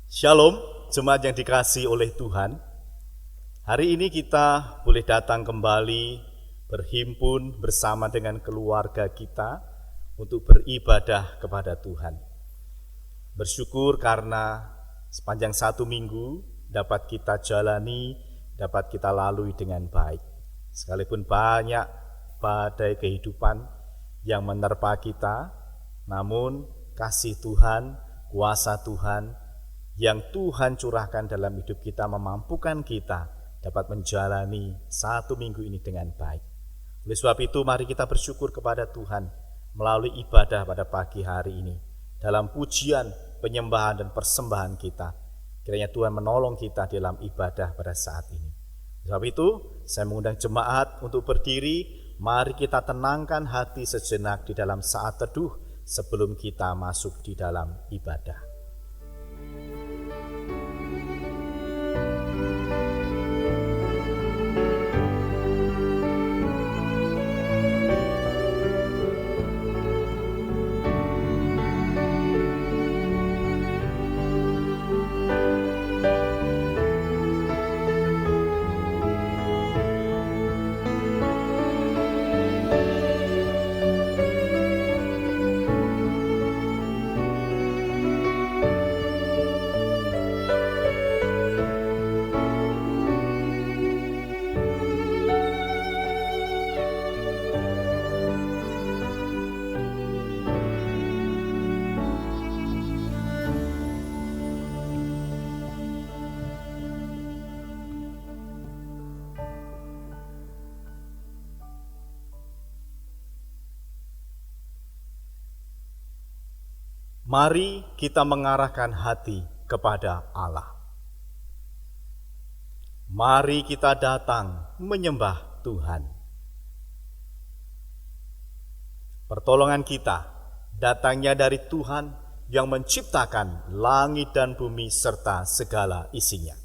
Shalom, jemaat yang dikasihi oleh Tuhan. Hari ini kita boleh datang kembali berhimpun bersama dengan keluarga kita untuk beribadah kepada Tuhan. Bersyukur karena sepanjang satu minggu dapat kita jalani, dapat kita lalui dengan baik. Sekalipun banyak badai kehidupan yang menerpa kita, namun kasih Tuhan, kuasa Tuhan yang Tuhan curahkan dalam hidup kita memampukan kita dapat menjalani satu minggu ini dengan baik. Oleh sebab itu mari kita bersyukur kepada Tuhan melalui ibadah pada pagi hari ini. Dalam pujian, penyembahan dan persembahan kita, kiranya Tuhan menolong kita dalam ibadah pada saat ini. Oleh sebab itu saya mengundang jemaat untuk berdiri. Mari kita tenangkan hati sejenak di dalam saat teduh sebelum kita masuk di dalam ibadah. Mari kita mengarahkan hati kepada Allah. Mari kita datang menyembah Tuhan. Pertolongan kita datangnya dari Tuhan yang menciptakan langit dan bumi serta segala isinya.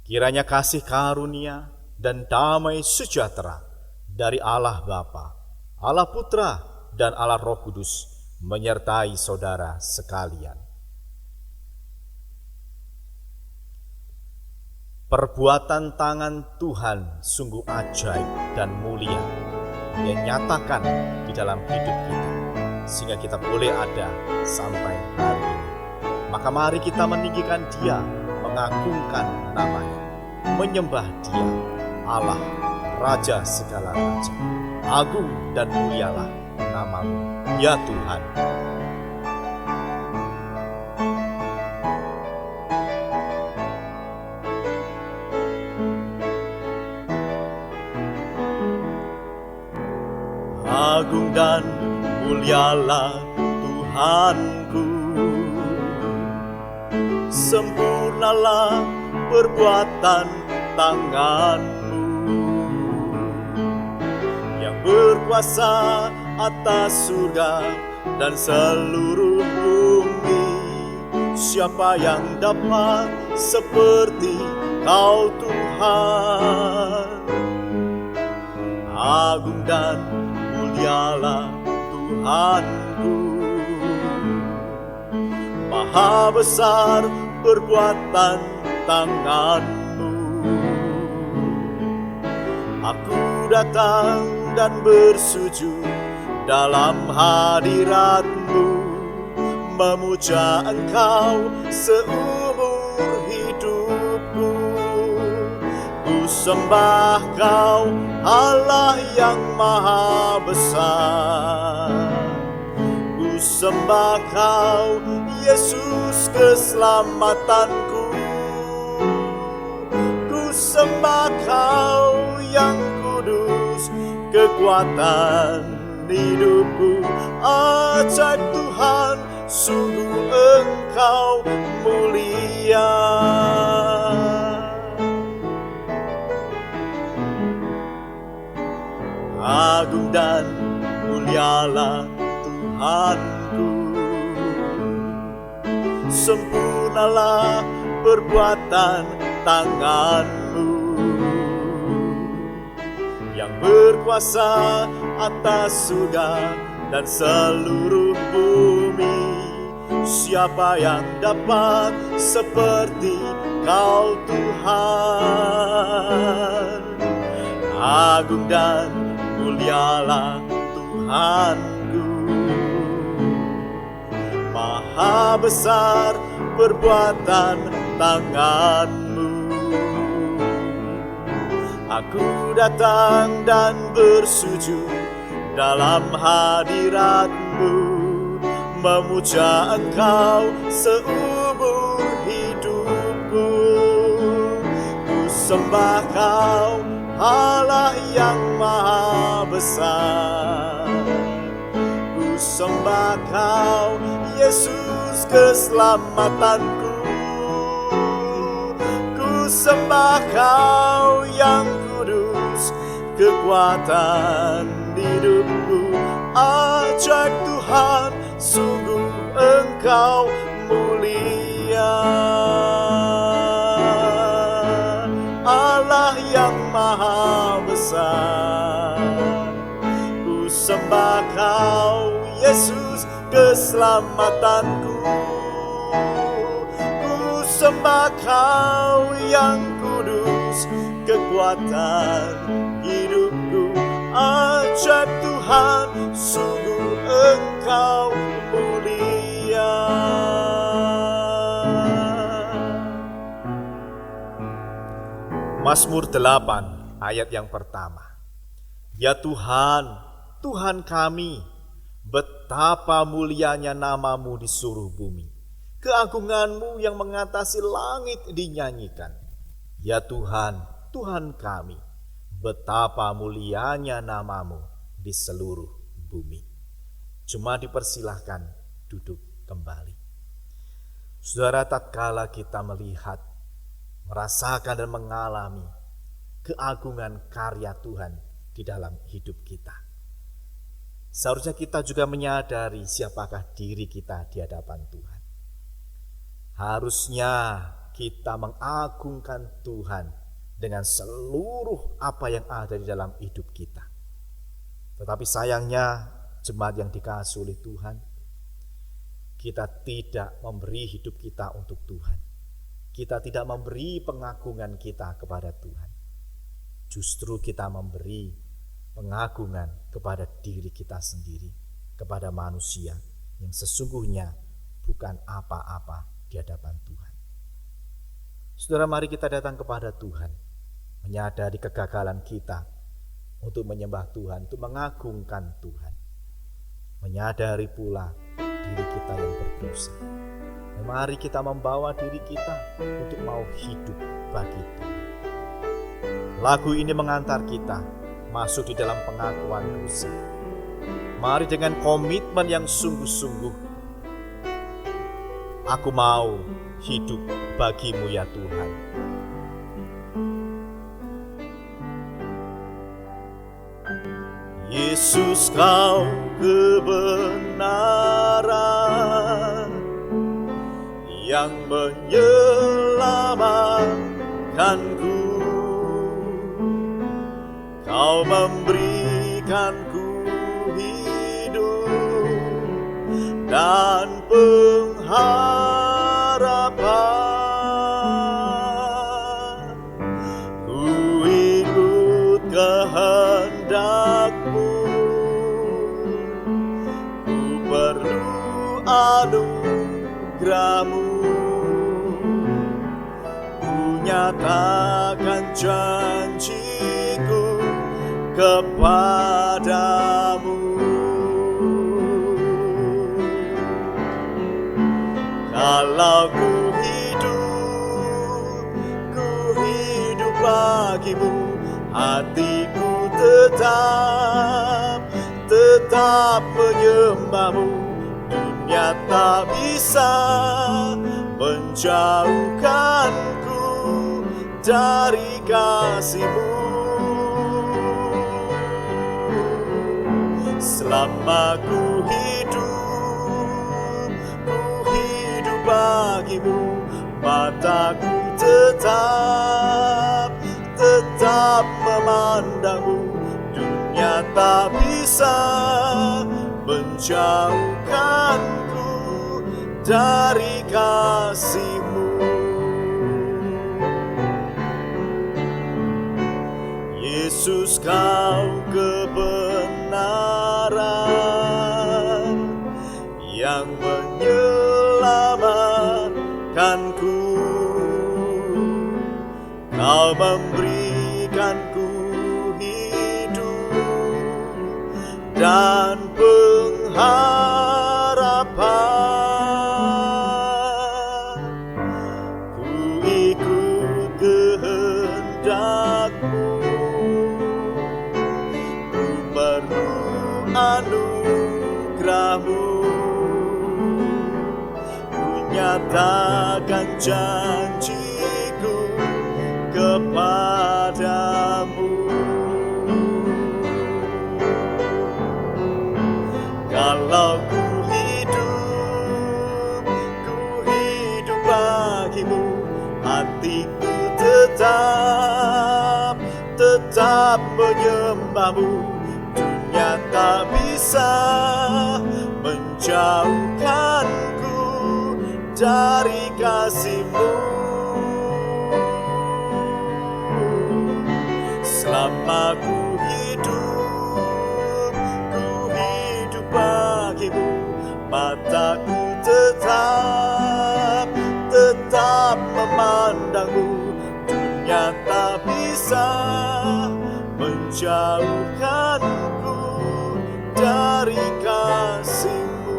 Kiranya kasih karunia dan damai sejahtera dari Allah Bapa, Allah Putra dan Allah Roh Kudus menyertai saudara sekalian. Perbuatan tangan Tuhan sungguh ajaib dan mulia yang nyatakan di dalam hidup kita, sehingga kita boleh ada sampai hari ini. Maka mari kita meninggikan Dia, mengagungkan namanya, menyembah Dia, Allah, Raja segala raja. Agung dan mulialah nama-Mu, ya Tuhan. Agung dan mulialah Tuhanku, sempurnalah perbuatan tangan-Mu yang berkuasa atas surga dan seluruh bumi. Siapa yang dapat seperti Kau Tuhan? Agung dan mulialah Tuhanku, maha besar perbuatan tangan-Mu. Aku datang dan bersujud dalam hadirat-Mu, memuja Engkau seumur hidupku. Ku sembah Kau, Allah yang maha besar. Ku sembah Kau, Yesus keselamatanku. Ku sembah Kau yang kudus, kekuatan hidupku. Ajaib Tuhan, sungguh Engkau mulia. Agung dan mulialah Tuhanku, sempurnalah perbuatan tangan-Mu yang berkuasa atas surga dan seluruh bumi. siapa yang dapat seperti Kau Tuhan. Agung dan mulialah Tuhanku, maha besar perbuatan tangan-Mu. Aku datang dan bersujud dalam hadirat-Mu, memuja Engkau seumur hidupku. Ku sembah Kau, Allah yang maha besar. Ku sembah Kau, Yesus keselamatanku. Ku sembah Kau yang kudus, kekuatan hidupku. Ajaib Tuhan, sungguh Engkau mulia. Allah yang maha besar. Ku sembah Kau, Yesus keselamatanku. Ku sembah Kau yang kudus, kekuatan hidupku. Ajaib Tuhan, sungguh Engkau mulia. Mazmur 8 ayat yang pertama. Ya Tuhan, Tuhan kami, betapa mulianya nama-Mu di seluruh bumi. Keagungan-Mu yang mengatasi langit dinyanyikan. Ya Tuhan, Tuhan kami, betapa mulianya nama-Mu di seluruh bumi. Cuma dipersilahkan duduk kembali. Saudara, tatkala kita melihat, merasakan dan mengalami keagungan karya Tuhan di dalam hidup kita, seharusnya kita juga menyadari siapakah diri kita di hadapan Tuhan. Harusnya kita mengagungkan Tuhan dengan seluruh apa yang ada di dalam hidup kita. Tetapi sayangnya, jemaat yang dikasihi oleh Tuhan, kita tidak memberi hidup kita untuk Tuhan. Kita tidak memberi pengagungan kita kepada Tuhan. Justru kita memberi pengagungan kepada diri kita sendiri, kepada manusia yang sesungguhnya bukan apa-apa di hadapan Tuhan. Saudara, mari kita datang kepada Tuhan, menyadari kegagalan kita untuk menyembah Tuhan, untuk mengagungkan Tuhan. Menyadari pula diri kita yang berdosa. Mari kita membawa diri kita untuk mau hidup bagi Tuhan. Lagu ini mengantar kita masuk di dalam pengakuan dosa. Mari dengan komitmen yang sungguh-sungguh, aku mau hidup bagi-Mu ya Tuhan. Yesus, Kau kebenaran yang menyelamatkanku. Kau memberikanku hidup dan pengharapan. Ku ikut kehendak-Mu, ku perlu anugerah-Mu. Nyatakan janjiku kepadamu. Kalau ku hidup bagi-Mu, hatiku tetap menyembah-Mu. Dunia tak bisa menjauhkanku dari kasih-Mu. Selama ku hidup bagi-Mu. Mataku tetap memandang-Mu. Dunia tak bisa menjauhkanku dari kasih-Mu. Yesus, Kau kebenaran yang menyelamatkanku. Kau memberikanku hidup dan pengharapan. Ku ikut kehendak-Mu, ku perlu anugerah-Mu. Ku nyatakan janjiku kepadamu. Kalau ku hidup bagimu, hatiku tetap menyembah-Mu. Dunia tak bisa menjauhkanku dari kasih-Mu. Selama ku hidup bagimu, mataku tetap memandang-Mu. Dunia tak bisa menjauhkanku dari kasih-Mu.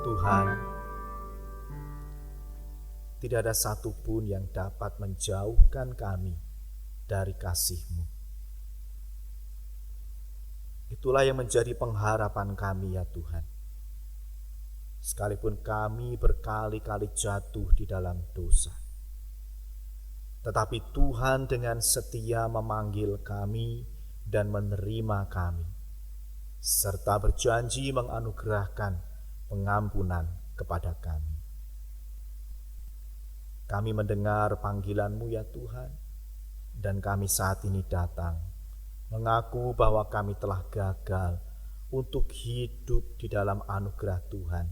Tuhan, tidak ada satupun yang dapat menjauhkan kami dari kasih-Mu. Itulah yang menjadi pengharapan kami ya Tuhan. Sekalipun kami berkali-kali jatuh di dalam dosa, tetapi Tuhan dengan setia memanggil kami dan menerima kami, serta berjanji menganugerahkan pengampunan kepada kami. Kami mendengar panggilan-Mu ya Tuhan, dan kami saat ini datang mengaku bahwa kami telah gagal untuk hidup di dalam anugerah Tuhan,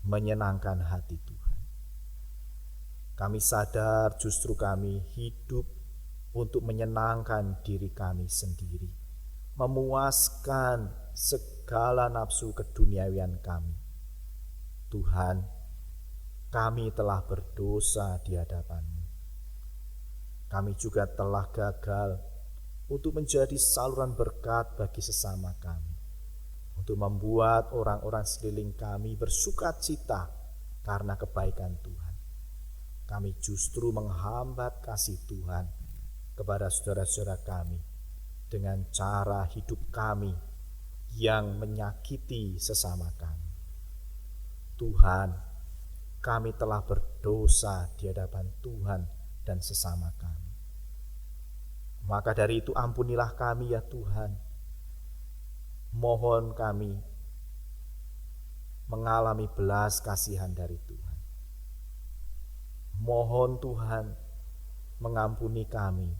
menyenangkan hati Tuhan. Kami sadar justru kami hidup untuk menyenangkan diri kami sendiri, memuaskan segala nafsu keduniawian kami. Tuhan, kami telah berdosa di hadapan-Mu. Kami juga telah gagal untuk menjadi saluran berkat bagi sesama kami, untuk membuat orang-orang sekeliling kami bersukacita karena kebaikan Tuhan. Kami justru menghambat kasih Tuhan kepada saudara-saudara kami dengan cara hidup kami yang menyakiti sesama kami. Tuhan, kami telah berdosa di hadapan Tuhan dan sesama kami. Maka dari itu ampunilah kami ya Tuhan. Mohon kami mengalami belas kasihan dari Tuhan. Mohon Tuhan mengampuni kami,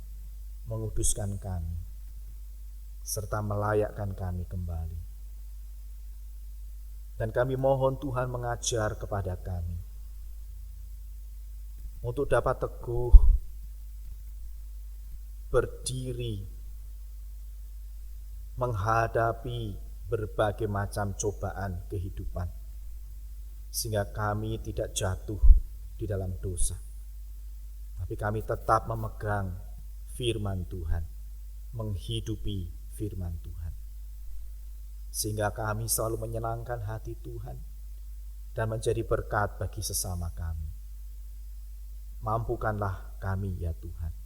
menguduskan kami, serta melayakkan kami kembali. Dan kami mohon Tuhan mengajar kepada kami untuk dapat teguh berdiri menghadapi berbagai macam cobaan kehidupan, sehingga kami tidak jatuh di dalam dosa, tapi kami tetap memegang firman Tuhan, menghidupi firman Tuhan, sehingga kami selalu menyenangkan hati Tuhan dan menjadi berkat bagi sesama kami. Mampukanlah kami ya Tuhan.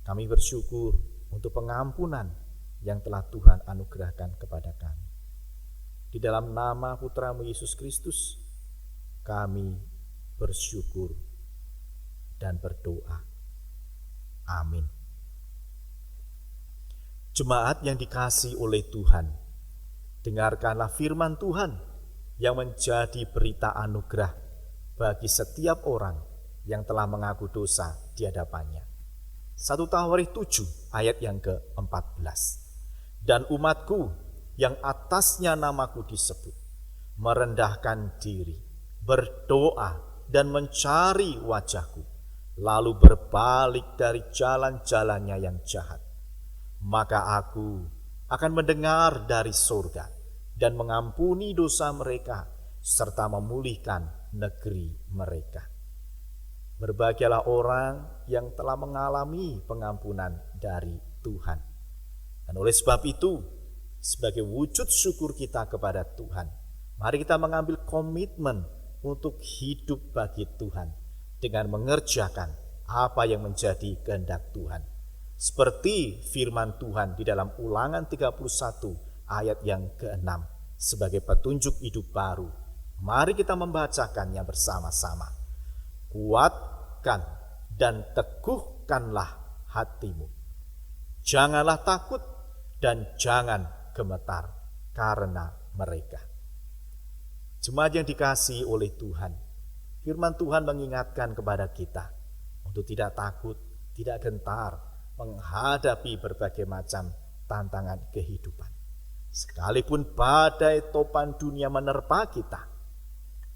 Kami bersyukur untuk pengampunan yang telah Tuhan anugerahkan kepada kami. Di dalam nama Putra-Mu Yesus Kristus, kami bersyukur dan berdoa. Amin. Jemaat yang dikasihi oleh Tuhan, dengarkanlah firman Tuhan yang menjadi berita anugerah bagi setiap orang yang telah mengaku dosa di hadapannya. 1 Tawarikh 7 ayat yang ke-14. Dan umatku yang atasnya namaku disebut, merendahkan diri, berdoa dan mencari wajahku, lalu berbalik dari jalan-jalannya yang jahat, maka aku akan mendengar dari surga dan mengampuni dosa mereka serta memulihkan negeri mereka. Berbahagialah orang yang telah mengalami pengampunan dari Tuhan. Dan oleh sebab itu, sebagai wujud syukur kita kepada Tuhan, mari kita mengambil komitmen untuk hidup bagi Tuhan dengan mengerjakan apa yang menjadi kehendak Tuhan. Seperti firman Tuhan di dalam Ulangan 31 ayat yang ke-6 sebagai petunjuk hidup baru. Mari kita membacakannya bersama-sama. Kuatkan dan teguhkanlah hatimu. Janganlah takut dan jangan gemetar karena mereka. Jemaat yang dikasihi oleh Tuhan, firman Tuhan mengingatkan kepada kita untuk tidak takut, tidak gentar menghadapi berbagai macam tantangan kehidupan. Sekalipun badai topan dunia menerpa kita,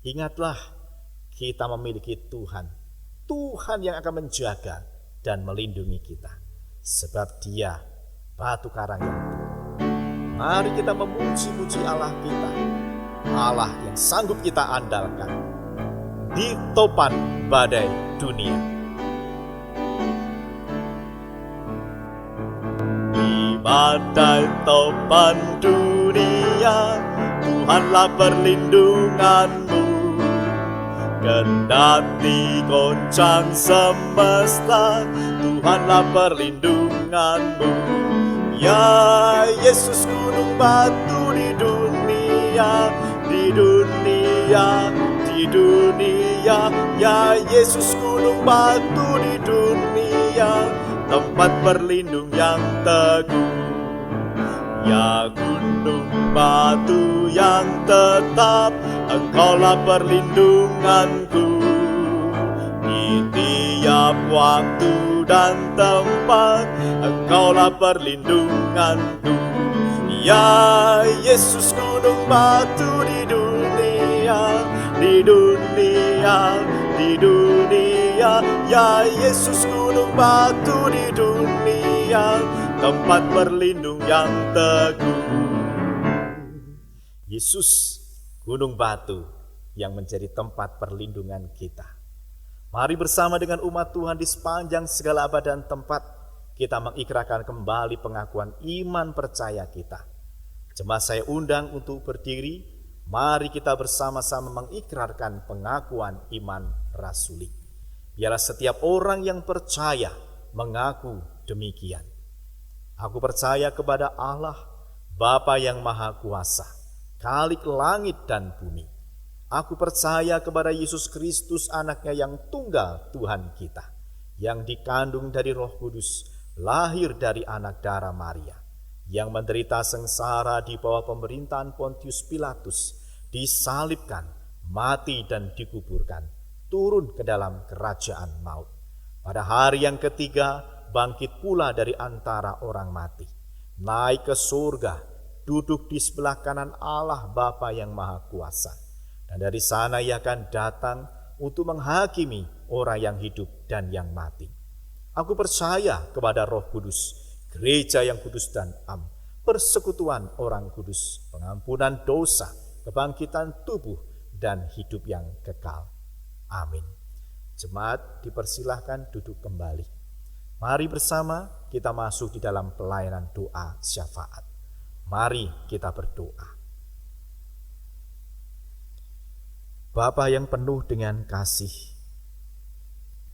ingatlah kita memiliki Tuhan. Tuhan yang akan menjaga dan melindungi kita. Sebab Dia batu karang yang teguh. Mari kita memuji-muji Allah kita. Allah yang sanggup kita andalkan di topan badai dunia. Di badai topan dunia, Tuhanlah perlindunganmu. Kendati goncang semesta, Tuhanlah perlindunganmu. Ya Yesus gunung batu di dunia, di dunia, di dunia. Ya Yesus gunung batu di dunia, tempat berlindung yang teguh. Ya gunung batu yang tetap, Engkaulah perlindunganku. Di tiap waktu dan tempat, Engkaulah perlindunganku. Ya Yesus gunung batu di dunia, di dunia, di dunia. Ya Yesus gunung batu di dunia, tempat berlindung yang teguh. Yesus gunung batu yang menjadi tempat perlindungan kita. Mari bersama dengan umat Tuhan di sepanjang segala abad dan tempat, kita mengikrarkan kembali pengakuan iman percaya kita. Jemaat saya undang untuk berdiri. Mari kita bersama-sama mengikrarkan pengakuan iman rasuli. Biarlah setiap orang yang percaya mengaku demikian. Aku percaya kepada Allah, Bapa yang Maha Kuasa, Khalik langit dan bumi. Aku percaya kepada Yesus Kristus, anaknya yang tunggal Tuhan kita, yang dikandung dari Roh Kudus, lahir dari anak darah Maria, yang menderita sengsara di bawah pemerintahan Pontius Pilatus, disalibkan, mati dan dikuburkan, turun ke dalam kerajaan maut. Pada hari yang ketiga, bangkit pula dari antara orang mati, naik ke surga, duduk di sebelah kanan Allah Bapa yang Maha Kuasa. Dan dari sana Ia akan datang untuk menghakimi orang yang hidup dan yang mati. Aku percaya kepada Roh Kudus, gereja yang kudus dan am, persekutuan orang kudus, pengampunan dosa, kebangkitan tubuh, dan hidup yang kekal. Amin. Jemaat dipersilahkan duduk kembali. Mari bersama kita masuk di dalam pelayanan doa syafaat. Mari kita berdoa. Bapa yang penuh dengan kasih,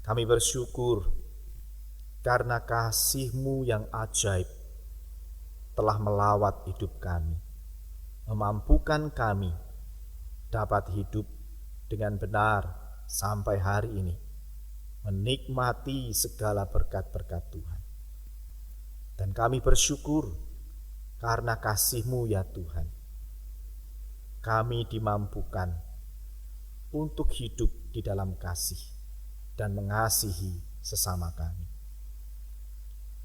kami bersyukur karena kasih-Mu yang ajaib telah melawat hidup kami, memampukan kami dapat hidup dengan benar sampai hari ini, menikmati segala berkat-berkat Tuhan. Dan kami bersyukur karena kasih-Mu ya Tuhan, kami dimampukan untuk hidup di dalam kasih dan mengasihi sesama kami.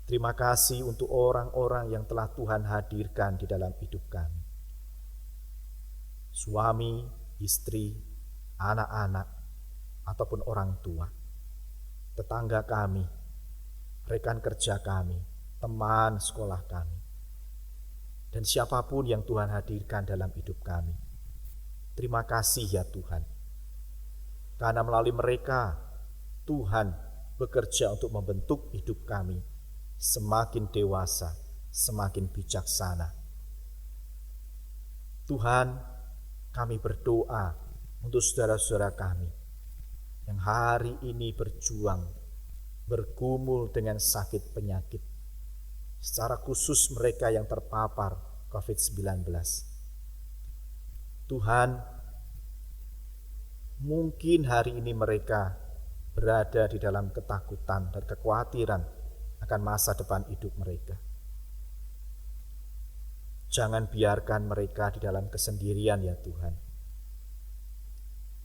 Terima kasih untuk orang-orang yang telah Tuhan hadirkan di dalam hidup kami. Suami, istri, anak-anak, ataupun orang tua, tetangga kami, rekan kerja kami, teman sekolah kami, dan siapapun yang Tuhan hadirkan dalam hidup kami. Terima kasih ya Tuhan, karena melalui mereka Tuhan bekerja untuk membentuk hidup kami semakin dewasa, semakin bijaksana. Tuhan, kami berdoa untuk saudara-saudara kami yang hari ini berjuang, bergumul dengan sakit penyakit, secara khusus mereka yang terpapar COVID-19. Tuhan, mungkin hari ini mereka berada di dalam ketakutan dan kekhawatiran akan masa depan hidup mereka. Jangan biarkan mereka di dalam kesendirian ya Tuhan.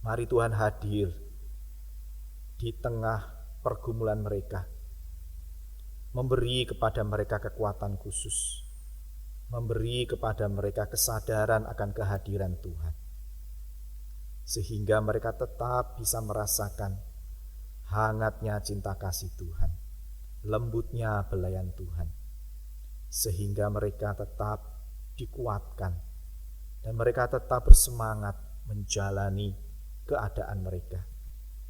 Mari Tuhan hadir di tengah pergumulan mereka, memberi kepada mereka kekuatan khusus, memberi kepada mereka kesadaran akan kehadiran Tuhan, sehingga mereka tetap bisa merasakan hangatnya cinta kasih Tuhan, lembutnya belayan Tuhan, sehingga mereka tetap dikuatkan dan mereka tetap bersemangat menjalani keadaan mereka.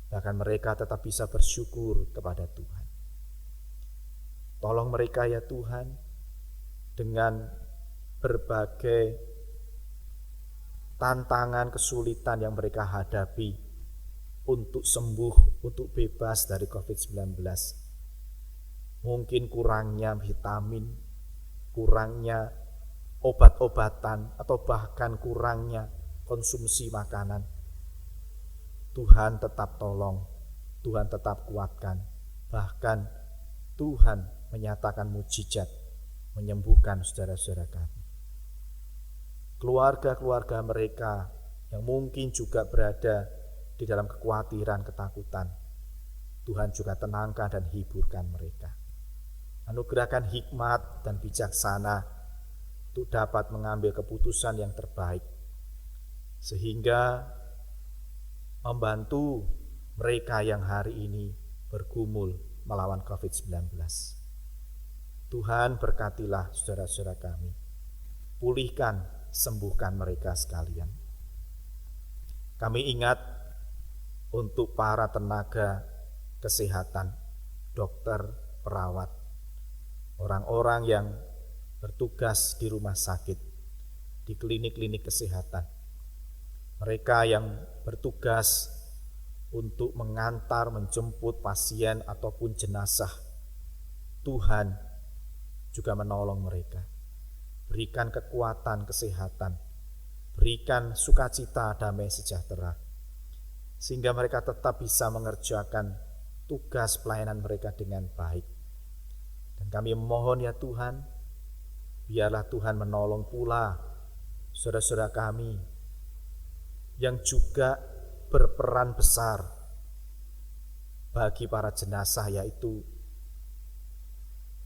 Bahkan mereka tetap bisa bersyukur kepada Tuhan. Tolong mereka ya Tuhan, dengan berbagai tantangan, kesulitan yang mereka hadapi untuk sembuh, untuk bebas dari COVID-19. Mungkin kurangnya vitamin, kurangnya obat-obatan, atau bahkan kurangnya konsumsi makanan. Tuhan tetap tolong, Tuhan tetap kuatkan, bahkan Tuhan menyatakan mujizat, menyembuhkan saudara-saudara kami. Keluarga-keluarga mereka yang mungkin juga berada di dalam kekhawatiran, ketakutan, Tuhan juga tenangkan dan hiburkan mereka. Anugerahkan hikmat dan bijaksana untuk dapat mengambil keputusan yang terbaik, sehingga membantu mereka yang hari ini bergumul melawan COVID-19. Tuhan berkatilah saudara-saudara kami, pulihkan, sembuhkan mereka sekalian. Kami ingat untuk para tenaga kesehatan, dokter, perawat, orang-orang yang bertugas di rumah sakit, di klinik-klinik kesehatan. Mereka yang bertugas untuk mengantar, menjemput pasien ataupun jenazah. Tuhan juga menolong mereka. Berikan kekuatan kesehatan, berikan sukacita, damai sejahtera, sehingga mereka tetap bisa mengerjakan tugas pelayanan mereka dengan baik. Dan kami mohon ya Tuhan, biarlah Tuhan menolong pula saudara-saudara kami yang juga berperan besar bagi para jenazah, yaitu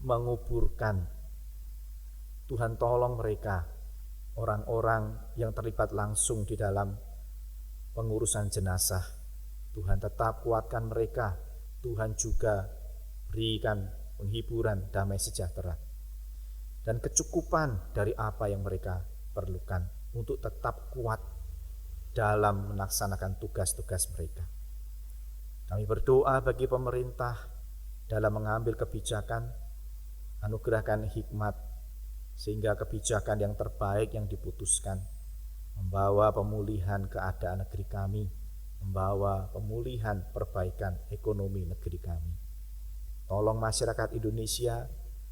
menguburkan. Tuhan tolong mereka, orang-orang yang terlibat langsung di dalam pengurusan jenazah. Tuhan tetap kuatkan mereka, Tuhan juga berikan penghiburan, damai sejahtera, dan kecukupan dari apa yang mereka perlukan untuk tetap kuat dalam melaksanakan tugas-tugas mereka. Kami berdoa bagi pemerintah dalam mengambil kebijakan, anugerahkan hikmat, sehingga kebijakan yang terbaik yang diputuskan membawa pemulihan keadaan negeri kami, membawa pemulihan perbaikan ekonomi negeri kami. Tolong masyarakat Indonesia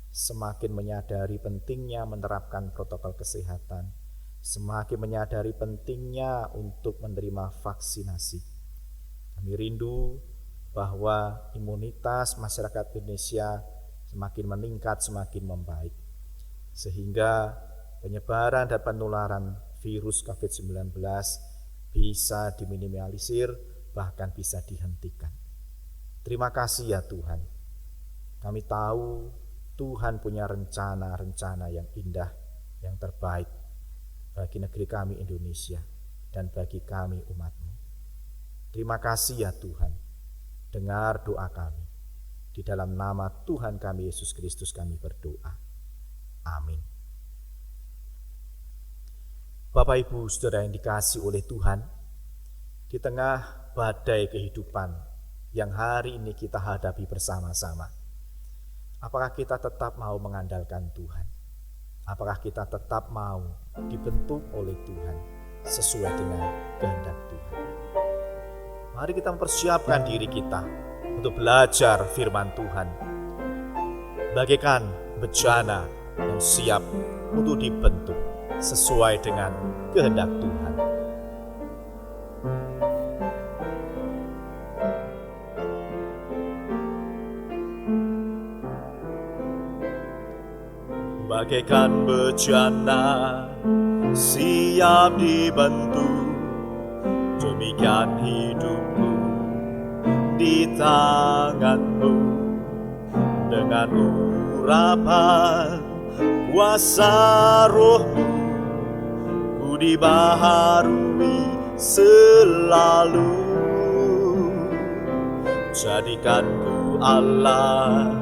semakin menyadari pentingnya menerapkan protokol kesehatan, semakin menyadari pentingnya untuk menerima vaksinasi. Kami rindu bahwa imunitas masyarakat Indonesia semakin meningkat, semakin membaik, sehingga penyebaran dan penularan virus COVID-19 bisa diminimalisir, bahkan bisa dihentikan. Terima kasih ya Tuhan. Kami tahu Tuhan punya rencana-rencana yang indah, yang terbaik bagi negeri kami Indonesia dan bagi kami umat-Mu. Terima kasih ya Tuhan, dengar doa kami. Di dalam nama Tuhan kami Yesus Kristus kami berdoa. Amin. Bapak Ibu Saudara yang dikasihi oleh Tuhan, di tengah badai kehidupan yang hari ini kita hadapi bersama-sama, apakah kita tetap mau mengandalkan Tuhan? Apakah kita tetap mau dibentuk oleh Tuhan sesuai dengan kehendak Tuhan? Mari kita mempersiapkan diri kita untuk belajar firman Tuhan, bagaikan bejana yang siap untuk dibentuk sesuai dengan kehendak Tuhan. Bagaikan bejana siap dibentuk, demikian hidupku di tangan-Mu. Dengan urapan kuasa Roh-Mu, ku dibaharui selalu. Jadikan ku Allah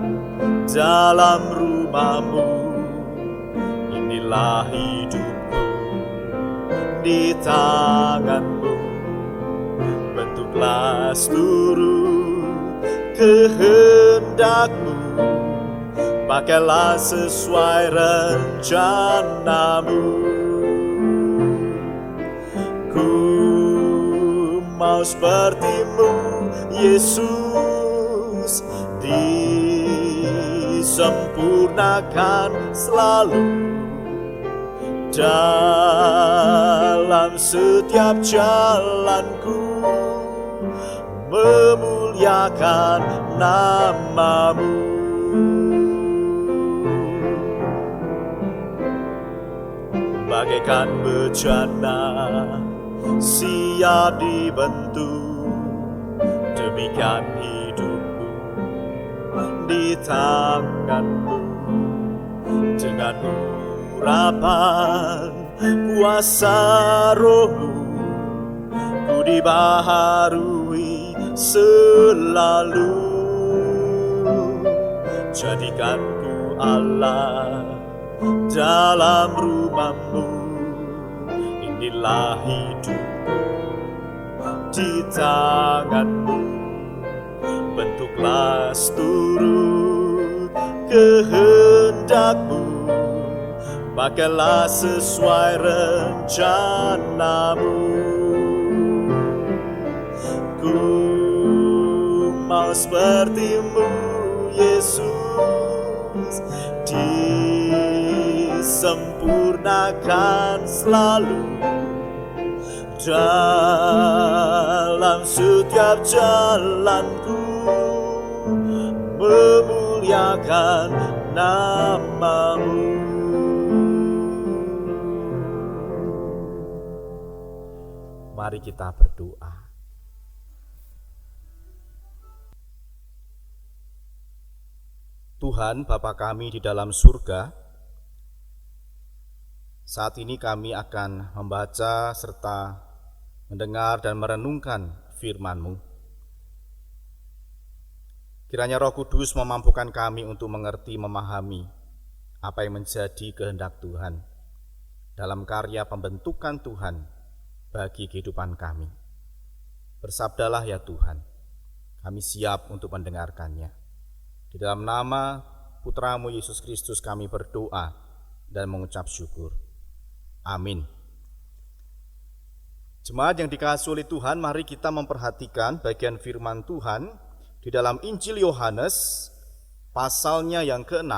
dalam rumah-Mu, inilah hidupku di tangan-Mu. Bentuklah seluruh kehendak-Mu, pakailah sesuai rencana-Mu. Ku mau seperti-Mu, Yesus, disempurnakan selalu dalam setiap jalanku, memuliakan nama-Mu. Bagaikan bejana siap dibentuk, demikian hidupku di tangan-Mu. Dengan urapan kuasa Roh-Mu, ku dibaharui selalu. Jadikan ku Allah dalam rumah-Mu, inilah hidupku di tangan-Mu. Bentuklah seluruh kehendak-Mu, pakailah sesuai rencana-Mu. Ku mau seperti-Mu, Yesus, disempurnakan selalu dalam setiap jalanku, memuliakan nama-Mu. Mari kita berdoa. Tuhan Bapa kami di dalam surga, saat ini kami akan membaca serta mendengar dan merenungkan firman-Mu. Kiranya Roh Kudus memampukan kami untuk mengerti, memahami apa yang menjadi kehendak Tuhan dalam karya pembentukan Tuhan bagi kehidupan kami. Bersabdalah ya Tuhan, kami siap untuk mendengarkannya. Di dalam nama Putra-Mu Yesus Kristus kami berdoa dan mengucap syukur. Amin. Jemaat yang dikasihi oleh Tuhan, mari kita memperhatikan bagian firman Tuhan di dalam Injil Yohanes pasalnya yang ke-6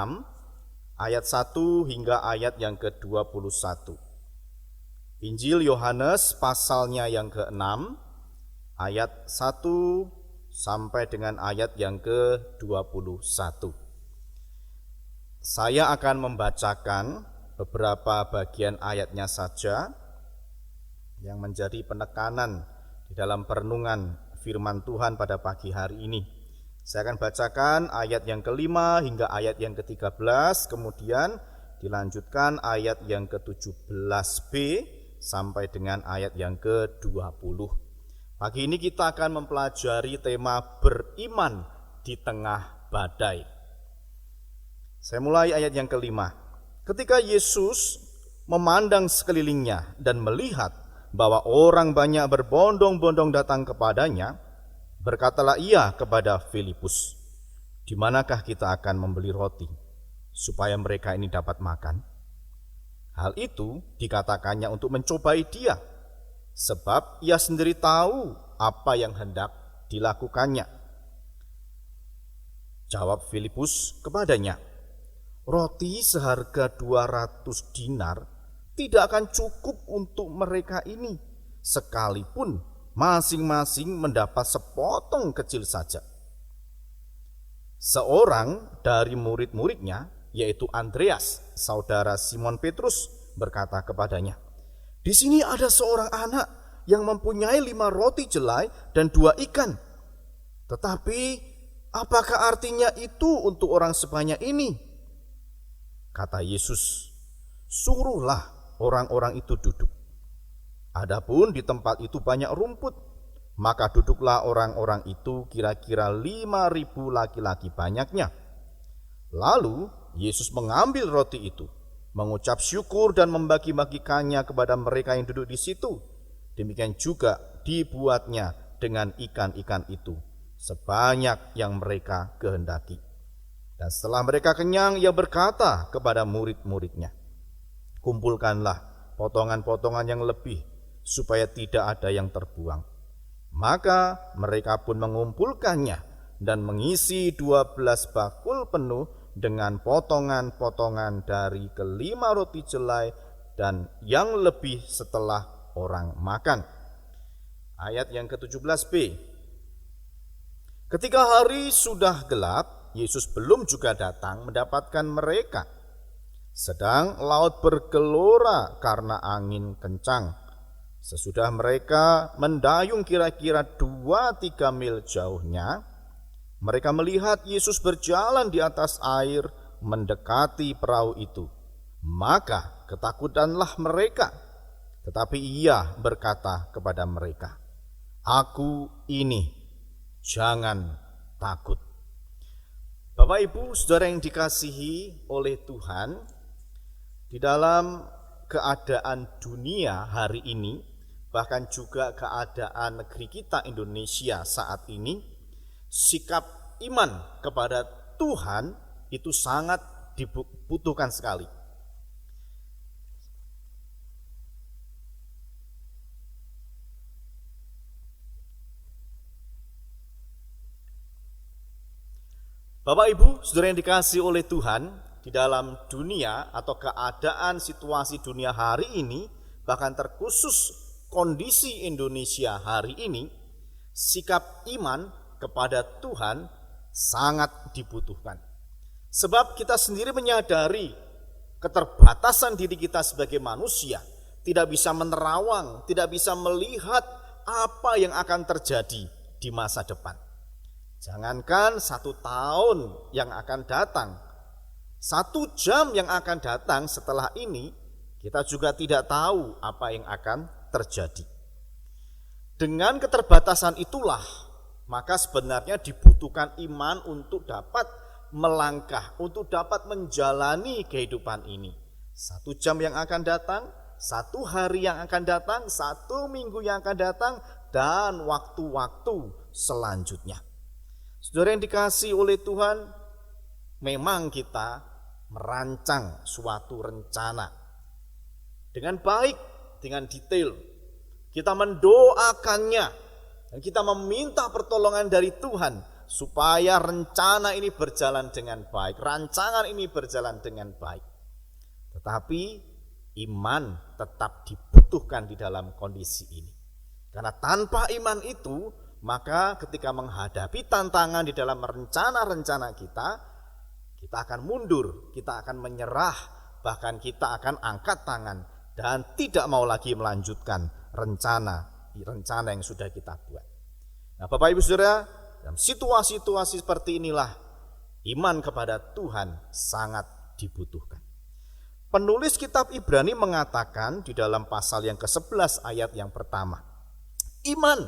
ayat 1 hingga ayat yang ke-21. Injil Yohanes pasalnya yang ke-6 ayat 1 sampai dengan ayat yang ke-21. Saya akan membacakan beberapa bagian ayatnya saja yang menjadi penekanan di dalam perenungan firman Tuhan pada pagi hari ini. Saya akan bacakan ayat yang kelima hingga ayat yang ke-13, kemudian dilanjutkan ayat yang ke-17b sampai dengan ayat yang ke-20. Pagi ini kita akan mempelajari tema beriman di tengah badai. Saya mulai ayat yang kelima. Ketika Yesus memandang sekelilingnya dan melihat bahwa orang banyak berbondong-bondong datang kepadanya, berkatalah ia kepada Filipus, "Di manakah kita akan membeli roti supaya mereka ini dapat makan?" Hal itu dikatakannya untuk mencobai dia, sebab ia sendiri tahu apa yang hendak dilakukannya. Jawab Filipus kepadanya, "Roti seharga 200 dinar tidak akan cukup untuk mereka ini, sekalipun masing-masing mendapat sepotong kecil saja." Seorang dari murid-muridnya, yaitu Andreas, saudara Simon Petrus, berkata kepadanya, "Di sini ada seorang anak yang mempunyai 5 roti jelai dan 2 ikan. Tetapi apakah artinya itu untuk orang sebanyak ini?" Kata Yesus, "Suruhlah orang-orang itu duduk." Adapun di tempat itu banyak rumput, maka duduklah orang-orang itu, kira-kira 5.000 laki-laki banyaknya. Lalu Yesus mengambil roti itu, mengucap syukur dan membagi-bagikannya kepada mereka yang duduk di situ. Demikian juga dibuatnya dengan ikan-ikan itu, sebanyak yang mereka kehendaki. Dan setelah mereka kenyang, ia berkata kepada murid-muridnya, "Kumpulkanlah potongan-potongan yang lebih, supaya tidak ada yang terbuang." Maka mereka pun mengumpulkannya dan mengisi 12 bakul penuh dengan potongan-potongan dari ke-5 roti jelai dan yang lebih setelah orang makan. Ayat yang ke-17b. Ketika hari sudah gelap, Yesus belum juga datang mendapatkan mereka. Sedang laut bergelora karena angin kencang. Sesudah mereka mendayung kira-kira 2-3 mil jauhnya, mereka melihat Yesus berjalan di atas air mendekati perahu itu. Maka ketakutanlah mereka. Tetapi ia berkata kepada mereka, "Aku ini, jangan takut." Bapak Ibu, saudara yang dikasihi oleh Tuhan, di dalam keadaan dunia hari ini, bahkan juga keadaan negeri kita Indonesia saat ini, sikap iman kepada Tuhan itu sangat dibutuhkan sekali. Bapak Ibu, saudara yang dikasihi oleh Tuhan, di dalam dunia atau keadaan situasi dunia hari ini, bahkan terkhusus kondisi Indonesia hari ini, sikap iman kepada Tuhan sangat dibutuhkan. Sebab kita sendiri menyadari keterbatasan diri kita sebagai manusia, tidak bisa menerawang, tidak bisa melihat apa yang akan terjadi di masa depan. Jangankan 1 tahun yang akan datang, 1 jam yang akan datang setelah ini, kita juga tidak tahu apa yang akan terjadi. Dengan keterbatasan itulah, maka sebenarnya dibutuhkan iman untuk dapat melangkah, untuk dapat menjalani kehidupan ini. 1 jam yang akan datang, 1 hari yang akan datang, 1 minggu yang akan datang, dan waktu-waktu selanjutnya. Saudara yang dikasihi oleh Tuhan, memang kita merancang suatu rencana dengan baik, dengan detail. Kita mendoakannya dan kita meminta pertolongan dari Tuhan supaya rencana ini berjalan dengan baik, rancangan ini berjalan dengan baik. Tetapi iman tetap dibutuhkan di dalam kondisi ini. Karena tanpa iman itu, maka ketika menghadapi tantangan di dalam rencana-rencana kita akan mundur, kita akan menyerah, bahkan kita akan angkat tangan dan tidak mau lagi melanjutkan rencana yang sudah kita buat. Nah, Bapak Ibu Saudara, dalam situasi-situasi seperti inilah iman kepada Tuhan sangat dibutuhkan. Penulis kitab Ibrani mengatakan di dalam pasal yang ke-11 ayat yang pertama, iman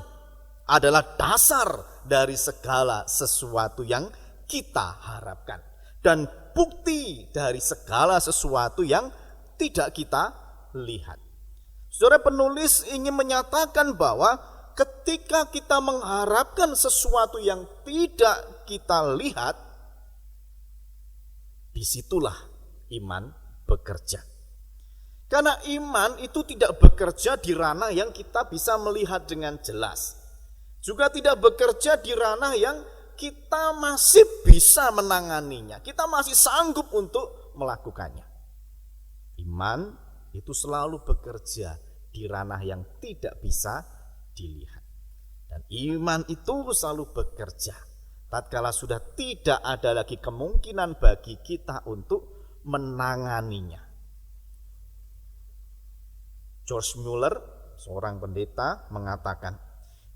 adalah dasar dari segala sesuatu yang kita harapkan dan bukti dari segala sesuatu yang tidak kita lihat. Saudara, penulis ingin menyatakan bahwa ketika kita mengharapkan sesuatu yang tidak kita lihat, disitulah iman bekerja. Karena iman itu tidak bekerja di ranah yang kita bisa melihat dengan jelas. Juga tidak bekerja di ranah yang kita masih bisa menanganinya. Kita masih sanggup untuk melakukannya. Iman itu selalu bekerja di ranah yang tidak bisa dilihat. Dan iman itu selalu bekerja tatkala sudah tidak ada lagi kemungkinan bagi kita untuk menanganinya. George Mueller, seorang pendeta, mengatakan,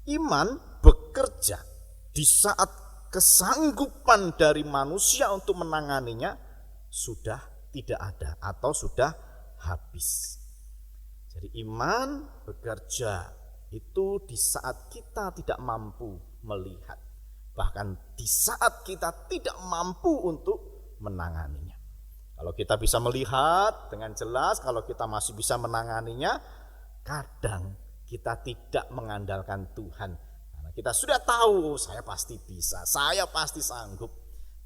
iman bekerja di saat kesanggupan dari manusia untuk menanganinya sudah tidak ada atau sudah habis. Jadi iman bekerja itu di saat kita tidak mampu melihat, bahkan di saat kita tidak mampu untuk menanganinya. Kalau kita bisa melihat dengan jelas, kalau kita masih bisa menanganinya, kadang kita tidak mengandalkan Tuhan. Karena kita sudah tahu, saya pasti bisa, saya pasti sanggup.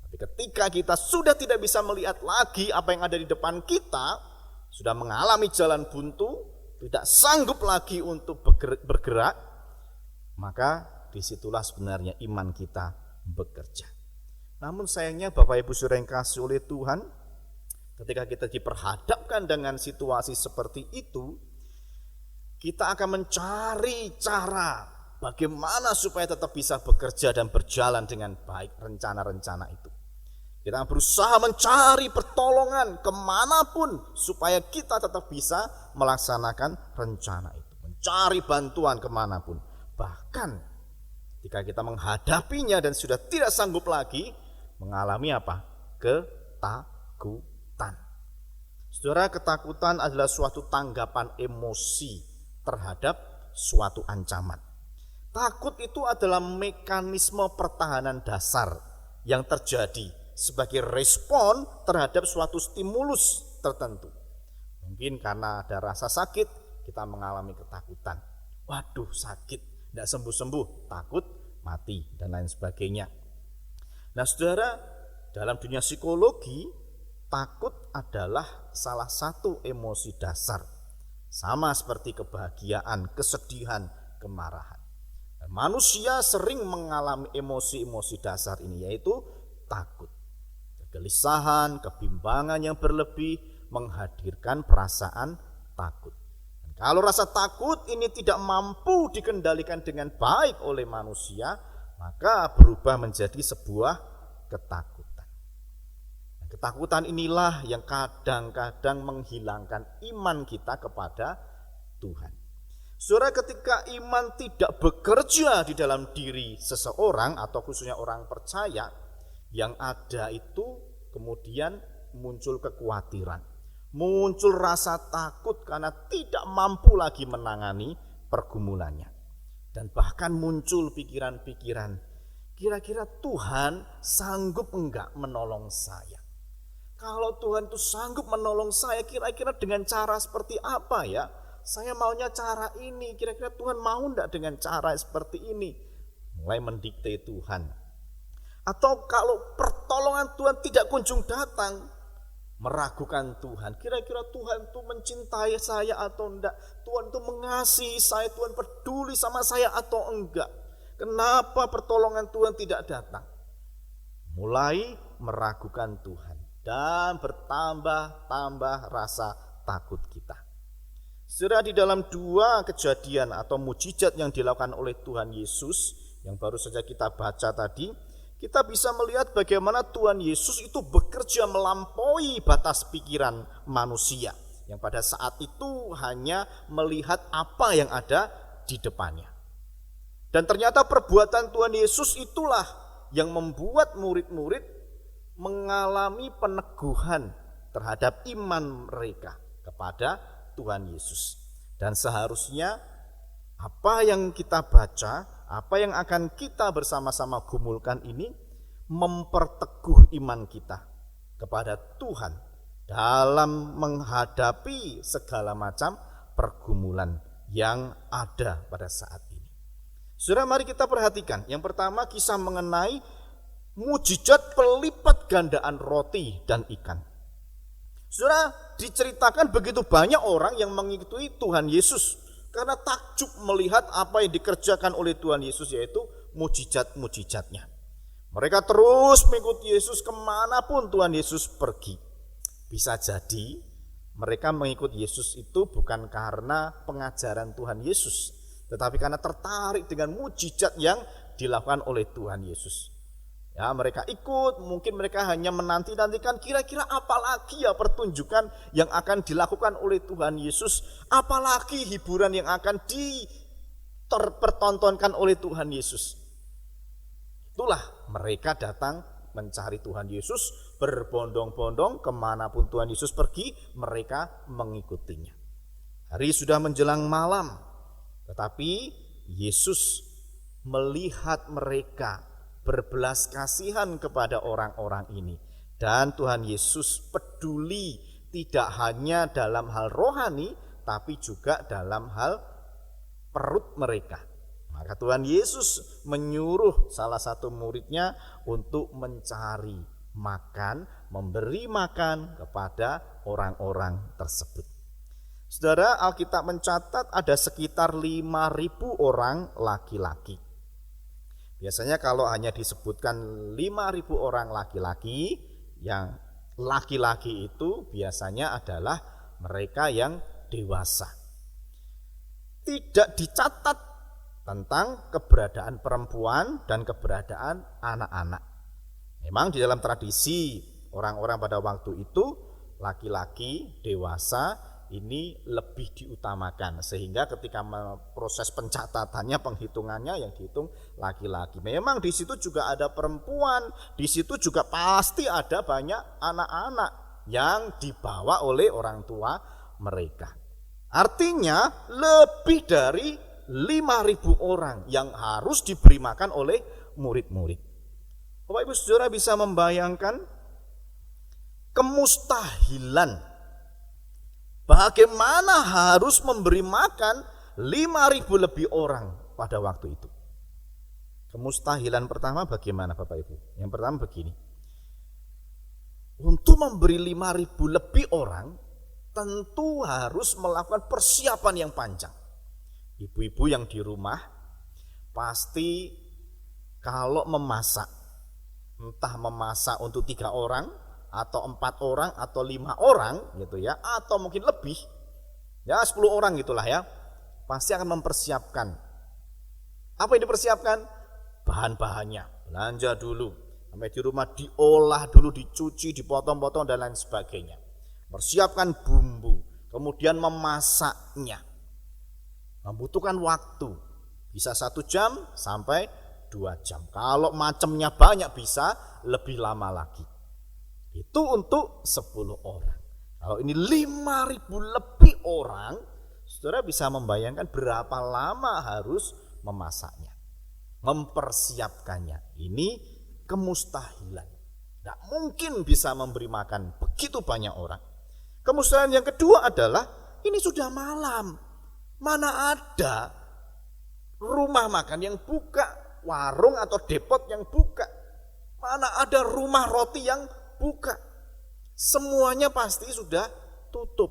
Tapi ketika kita sudah tidak bisa melihat lagi apa yang ada di depan kita, sudah mengalami jalan buntu, tidak sanggup lagi untuk bergerak, maka disitulah sebenarnya iman kita bekerja. Namun sayangnya Bapak Ibu Saudara yang kasih oleh Tuhan, ketika kita diperhadapkan dengan situasi seperti itu, kita akan mencari cara bagaimana supaya tetap bisa bekerja dan berjalan dengan baik rencana-rencana itu. Kita berusaha mencari pertolongan kemanapun supaya kita tetap bisa melaksanakan rencana itu. Mencari bantuan kemanapun. Bahkan ketika kita menghadapinya dan sudah tidak sanggup lagi, mengalami apa? Ketakutan. Saudara, ketakutan adalah suatu tanggapan emosi terhadap suatu ancaman. Takut itu adalah mekanisme pertahanan dasar yang terjadi sebagai respon terhadap suatu stimulus tertentu. Mungkin karena ada rasa sakit, kita mengalami ketakutan. Waduh, sakit, tidak sembuh-sembuh, takut, mati, dan lain sebagainya. Nah saudara, dalam dunia psikologi, takut adalah salah satu emosi dasar. Sama seperti kebahagiaan, kesedihan, kemarahan. Dan manusia sering mengalami emosi-emosi dasar ini, yaitu takut. Kegelisahan, kebimbangan yang berlebih menghadirkan perasaan takut. Dan kalau rasa takut ini tidak mampu dikendalikan dengan baik oleh manusia, maka berubah menjadi sebuah ketakutan. Dan ketakutan inilah yang kadang-kadang menghilangkan iman kita kepada Tuhan. Saudara, ketika iman tidak bekerja di dalam diri seseorang atau khususnya orang percaya, yang ada itu kemudian muncul kekhawatiran, muncul rasa takut karena tidak mampu lagi menangani pergumulannya. Dan bahkan muncul pikiran-pikiran, kira-kira Tuhan sanggup enggak menolong saya? Kalau Tuhan itu sanggup menolong saya, kira-kira dengan cara seperti apa ya? Saya maunya cara ini, kira-kira Tuhan mau enggak dengan cara seperti ini? Mulai mendikte Tuhan. Atau kalau pertolongan Tuhan tidak kunjung datang, meragukan Tuhan. Kira-kira Tuhan itu mencintai saya atau enggak? Tuhan itu mengasihi saya, Tuhan peduli sama saya atau enggak? Kenapa pertolongan Tuhan tidak datang? Mulai meragukan Tuhan dan bertambah-tambah rasa takut kita. Saudara, di dalam dua kejadian atau mukjizat yang dilakukan oleh Tuhan Yesus yang baru saja kita baca tadi, kita bisa melihat bagaimana Tuhan Yesus itu bekerja melampaui batas pikiran manusia yang pada saat itu hanya melihat apa yang ada di depannya. Dan ternyata perbuatan Tuhan Yesus itulah yang membuat murid-murid mengalami peneguhan terhadap iman mereka kepada Tuhan Yesus. Dan seharusnya apa yang kita baca, apa yang akan kita bersama-sama gumulkan ini memperteguh iman kita kepada Tuhan dalam menghadapi segala macam pergumulan yang ada pada saat ini. Saudara, mari kita perhatikan. Yang pertama, kisah mengenai mujizat pelipat gandaan roti dan ikan. Saudara, diceritakan begitu banyak orang yang mengikuti Tuhan Yesus karena takjub melihat apa yang dikerjakan oleh Tuhan Yesus, yaitu mujizat-mujizatnya. Mereka terus mengikuti Yesus kemanapun Tuhan Yesus pergi. Bisa jadi mereka mengikuti Yesus itu bukan karena pengajaran Tuhan Yesus, tetapi karena tertarik dengan mujizat yang dilakukan oleh Tuhan Yesus. Ya, mereka ikut, mungkin mereka hanya menanti-nantikan kira-kira apalagi ya pertunjukan yang akan dilakukan oleh Tuhan Yesus, apalagi hiburan yang akan dipertontonkan oleh Tuhan Yesus. Itulah mereka datang mencari Tuhan Yesus, berbondong-bondong kemanapun Tuhan Yesus pergi, mereka mengikutinya. Hari sudah menjelang malam, tetapi Yesus melihat mereka berbelas kasihan kepada orang-orang ini. Dan Tuhan Yesus peduli tidak hanya dalam hal rohani, tapi juga dalam hal perut mereka. Maka Tuhan Yesus menyuruh salah satu muridnya untuk mencari makan, memberi makan kepada orang-orang tersebut. Saudara, Alkitab mencatat ada sekitar 5.000 orang laki-laki. Biasanya kalau hanya disebutkan 5.000 orang laki-laki, yang laki-laki itu biasanya adalah mereka yang dewasa. Tidak dicatat tentang keberadaan perempuan dan keberadaan anak-anak. Memang di dalam tradisi orang-orang pada waktu itu, laki-laki dewasa ini lebih diutamakan, sehingga ketika proses pencatatannya, penghitungannya yang dihitung laki-laki. Memang di situ juga ada perempuan, di situ juga pasti ada banyak anak-anak yang dibawa oleh orang tua mereka. Artinya lebih dari 5.000 orang yang harus diberi makan oleh murid-murid. Bapak Ibu Saudara bisa membayangkan kemustahilan bagaimana harus memberi makan 5.000 lebih orang pada waktu itu. Kemustahilan pertama bagaimana Bapak Ibu? Yang pertama begini. Untuk memberi 5.000 lebih orang, tentu harus melakukan persiapan yang panjang. Ibu-ibu yang di rumah pasti kalau memasak, entah memasak untuk 3 orang, atau 4 orang, atau 5 orang gitu ya, atau mungkin lebih, ya 10 orang gitulah ya, pasti akan mempersiapkan. Apa yang dipersiapkan? Bahan-bahannya, belanja dulu, sampai di rumah diolah dulu, dicuci, dipotong-potong dan lain sebagainya. Persiapkan bumbu, kemudian memasaknya, membutuhkan waktu, bisa 1 jam sampai 2 jam. Kalau macamnya banyak bisa lebih lama lagi. Itu untuk 10 orang. Kalau ini 5.000 lebih orang, saudara bisa membayangkan berapa lama harus memasaknya, mempersiapkannya. Ini kemustahilan. Tidak mungkin bisa memberi makan begitu banyak orang. Kemustahilan yang kedua adalah ini sudah malam. Mana ada rumah makan yang buka, warung atau depot yang buka. Mana ada rumah roti yang buka, semuanya pasti sudah tutup.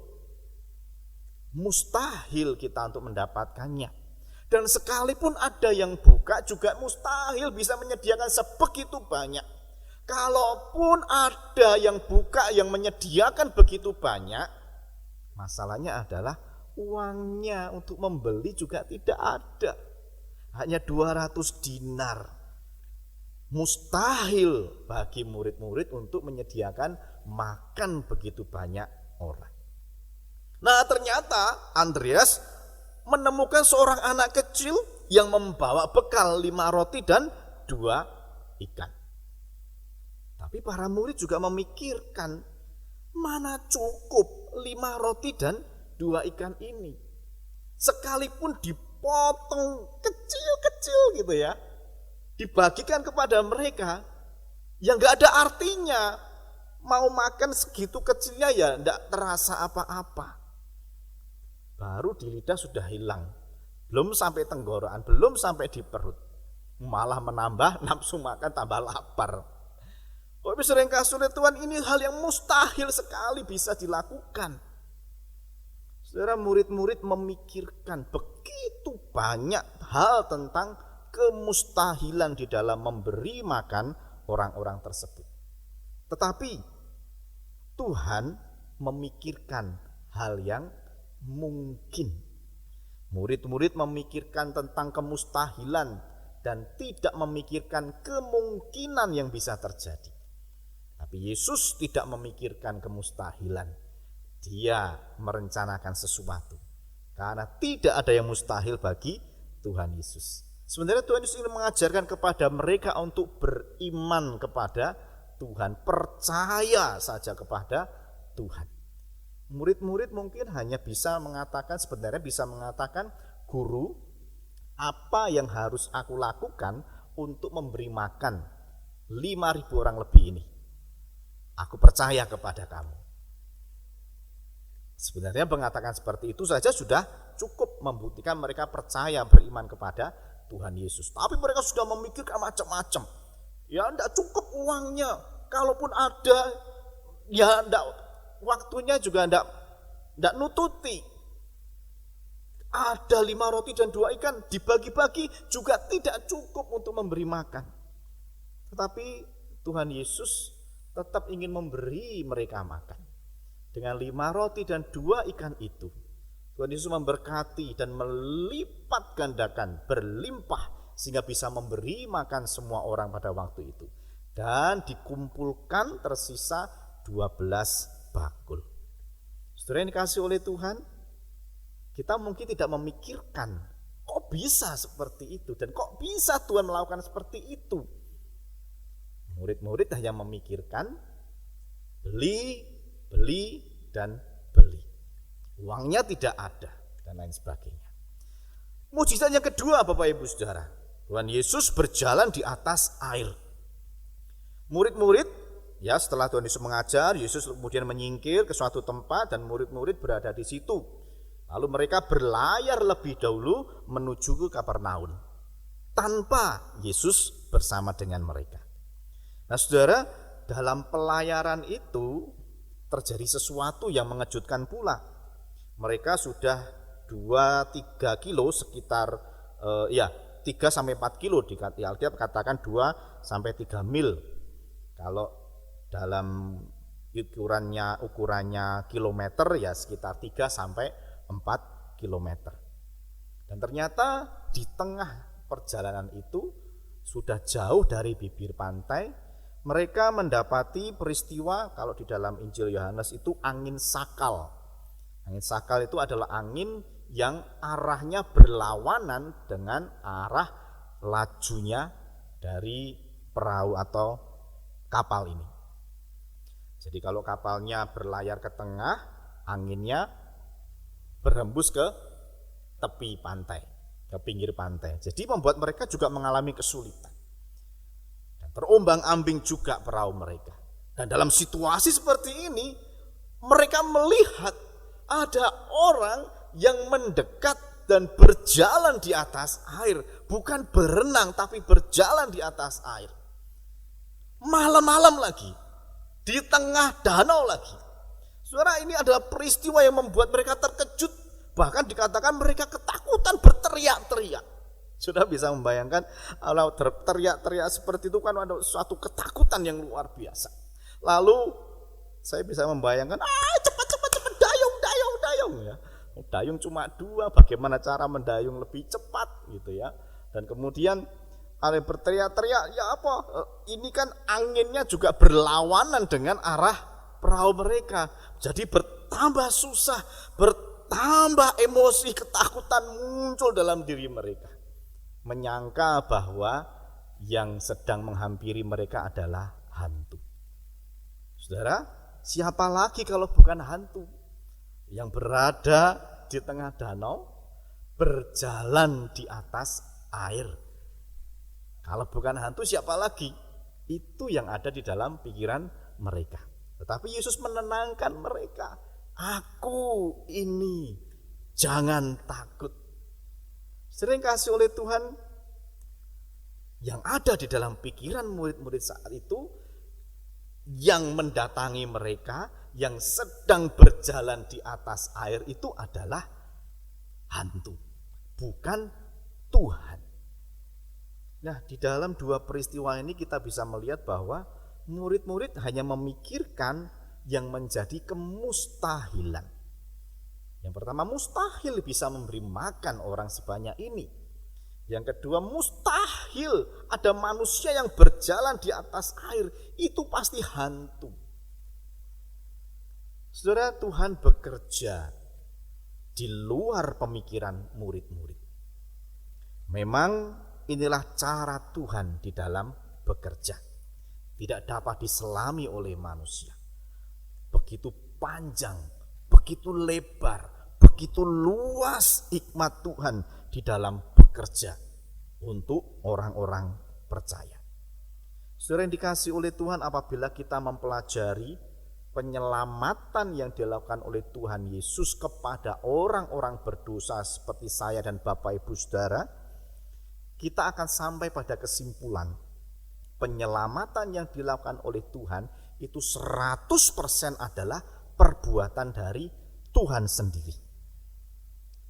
Mustahil kita untuk mendapatkannya. Dan sekalipun ada yang buka juga mustahil bisa menyediakan sebegitu banyak. Kalaupun ada yang buka yang menyediakan begitu banyak, masalahnya adalah uangnya untuk membeli juga tidak ada. Hanya 200 dinar. Mustahil bagi murid-murid untuk menyediakan makan begitu banyak orang. Nah, ternyata Andreas menemukan seorang anak kecil yang membawa bekal 5 roti dan 2 ikan. Tapi para murid juga memikirkan, mana cukup 5 roti dan 2 ikan ini. Sekalipun dipotong kecil-kecil gitu ya, dibagikan kepada mereka, ya nggak ada artinya. Mau makan segitu kecilnya ya nggak terasa apa-apa. Baru di lidah sudah hilang, belum sampai tenggorokan, belum sampai di perut, malah menambah nafsu makan, tambah lapar. Tapi sering kasulit Tuhan, ini hal yang mustahil sekali bisa dilakukan. Saudara, murid-murid memikirkan begitu banyak hal tentang kemustahilan di dalam memberi makan orang-orang tersebut. Tetapi Tuhan memikirkan hal yang mungkin. Murid-murid memikirkan tentang kemustahilan dan tidak memikirkan kemungkinan yang bisa terjadi. Tapi Yesus tidak memikirkan kemustahilan. Dia merencanakan sesuatu. Karena tidak ada yang mustahil bagi Tuhan Yesus. Sebenarnya Tuhan Yesus ingin mengajarkan kepada mereka untuk beriman kepada Tuhan, percaya saja kepada Tuhan. Murid-murid mungkin hanya bisa mengatakan, guru, apa yang harus aku lakukan untuk memberi makan 5.000 orang lebih ini? Aku percaya kepada kamu. Sebenarnya mengatakan seperti itu saja sudah cukup membuktikan mereka percaya, beriman kepada Tuhan Yesus. Tapi mereka sudah memikirkan macam-macam. Ya enggak cukup uangnya, kalaupun ada, ya enggak, waktunya juga enggak nututi. Ada 5 roti dan 2 ikan, dibagi-bagi juga tidak cukup untuk memberi makan. Tetapi Tuhan Yesus tetap ingin memberi mereka makan. Dengan 5 roti dan 2 ikan itu, Tuhan Yesus memberkati dan melipat gandakan, berlimpah, sehingga bisa memberi makan semua orang pada waktu itu. Dan dikumpulkan tersisa 12 bakul. Saudara yang dikasihi oleh Tuhan, kita mungkin tidak memikirkan, kok bisa seperti itu, dan kok bisa Tuhan melakukan seperti itu. Murid-murid hanya memikirkan beli, dan beli. Uangnya tidak ada, dan lain sebagainya. Mujizat yang kedua, Bapak Ibu Saudara, Tuhan Yesus berjalan di atas air. Murid-murid, ya setelah Tuhan Yesus mengajar, Yesus kemudian menyingkir ke suatu tempat dan murid-murid berada di situ. Lalu mereka berlayar lebih dahulu menuju ke Kapernaum, tanpa Yesus bersama dengan mereka. Nah saudara, dalam pelayaran itu terjadi sesuatu yang mengejutkan pula. Mereka sudah 2-3 kilo sekitar 3-4 kilo, di Alkitab katakan 2-3 mil. Kalau dalam ukurannya kilometer ya sekitar 3-4 kilometer. Dan ternyata di tengah perjalanan itu sudah jauh dari bibir pantai, mereka mendapati peristiwa, kalau di dalam Injil Yohanes itu angin sakal. Angin sakal itu adalah angin yang arahnya berlawanan dengan arah lajunya dari perahu atau kapal ini. Jadi kalau kapalnya berlayar ke tengah, anginnya berhembus ke tepi pantai, ke pinggir pantai. Jadi membuat mereka juga mengalami kesulitan. Dan terombang-ambing juga perahu mereka. Dan dalam situasi seperti ini, mereka melihat ada orang yang mendekat dan berjalan di atas air, bukan berenang tapi berjalan di atas air. Malam-malam lagi, di tengah danau lagi. Saudara, ini adalah peristiwa yang membuat mereka terkejut, bahkan dikatakan mereka ketakutan, berteriak-teriak. Sudah bisa membayangkan kalau teriak-teriak seperti itu kan ada suatu ketakutan yang luar biasa. Lalu saya bisa membayangkan, cepat dayung ya. Dayung cuma 2, bagaimana cara mendayung lebih cepat gitu ya. Dan kemudian ada berteriak-teriak, ya apa? Ini kan anginnya juga berlawanan dengan arah perahu mereka. Jadi bertambah susah, bertambah emosi, ketakutan muncul dalam diri mereka. menyangka bahwa yang sedang menghampiri mereka adalah hantu. Saudara, siapa lagi kalau bukan hantu yang berada di tengah danau, berjalan di atas air? Kalau bukan hantu, siapa lagi? Itu yang ada di dalam pikiran mereka. Tetapi Yesus menenangkan mereka. Aku ini, jangan takut. Sering kasih oleh Tuhan, yang ada di dalam pikiran murid-murid saat itu, yang mendatangi mereka, yang sedang berjalan di atas air itu adalah hantu, bukan Tuhan. Nah, di dalam dua peristiwa ini kita bisa melihat bahwa murid-murid hanya memikirkan yang menjadi kemustahilan. Yang pertama, mustahil bisa memberi makan orang sebanyak ini. Yang kedua, mustahil ada manusia yang berjalan di atas air, itu pasti hantu. Saudara, Tuhan bekerja di luar pemikiran murid-murid. Memang inilah cara Tuhan di dalam bekerja. Tidak dapat diselami oleh manusia. Begitu panjang, begitu lebar, begitu luas hikmat Tuhan di dalam bekerja untuk orang-orang percaya. Saudara yang dikasihi oleh Tuhan, apabila kita mempelajari penyelamatan yang dilakukan oleh Tuhan Yesus kepada orang-orang berdosa seperti saya dan Bapak Ibu Saudara, kita akan sampai pada kesimpulan penyelamatan yang dilakukan oleh Tuhan itu 100% adalah perbuatan dari Tuhan sendiri.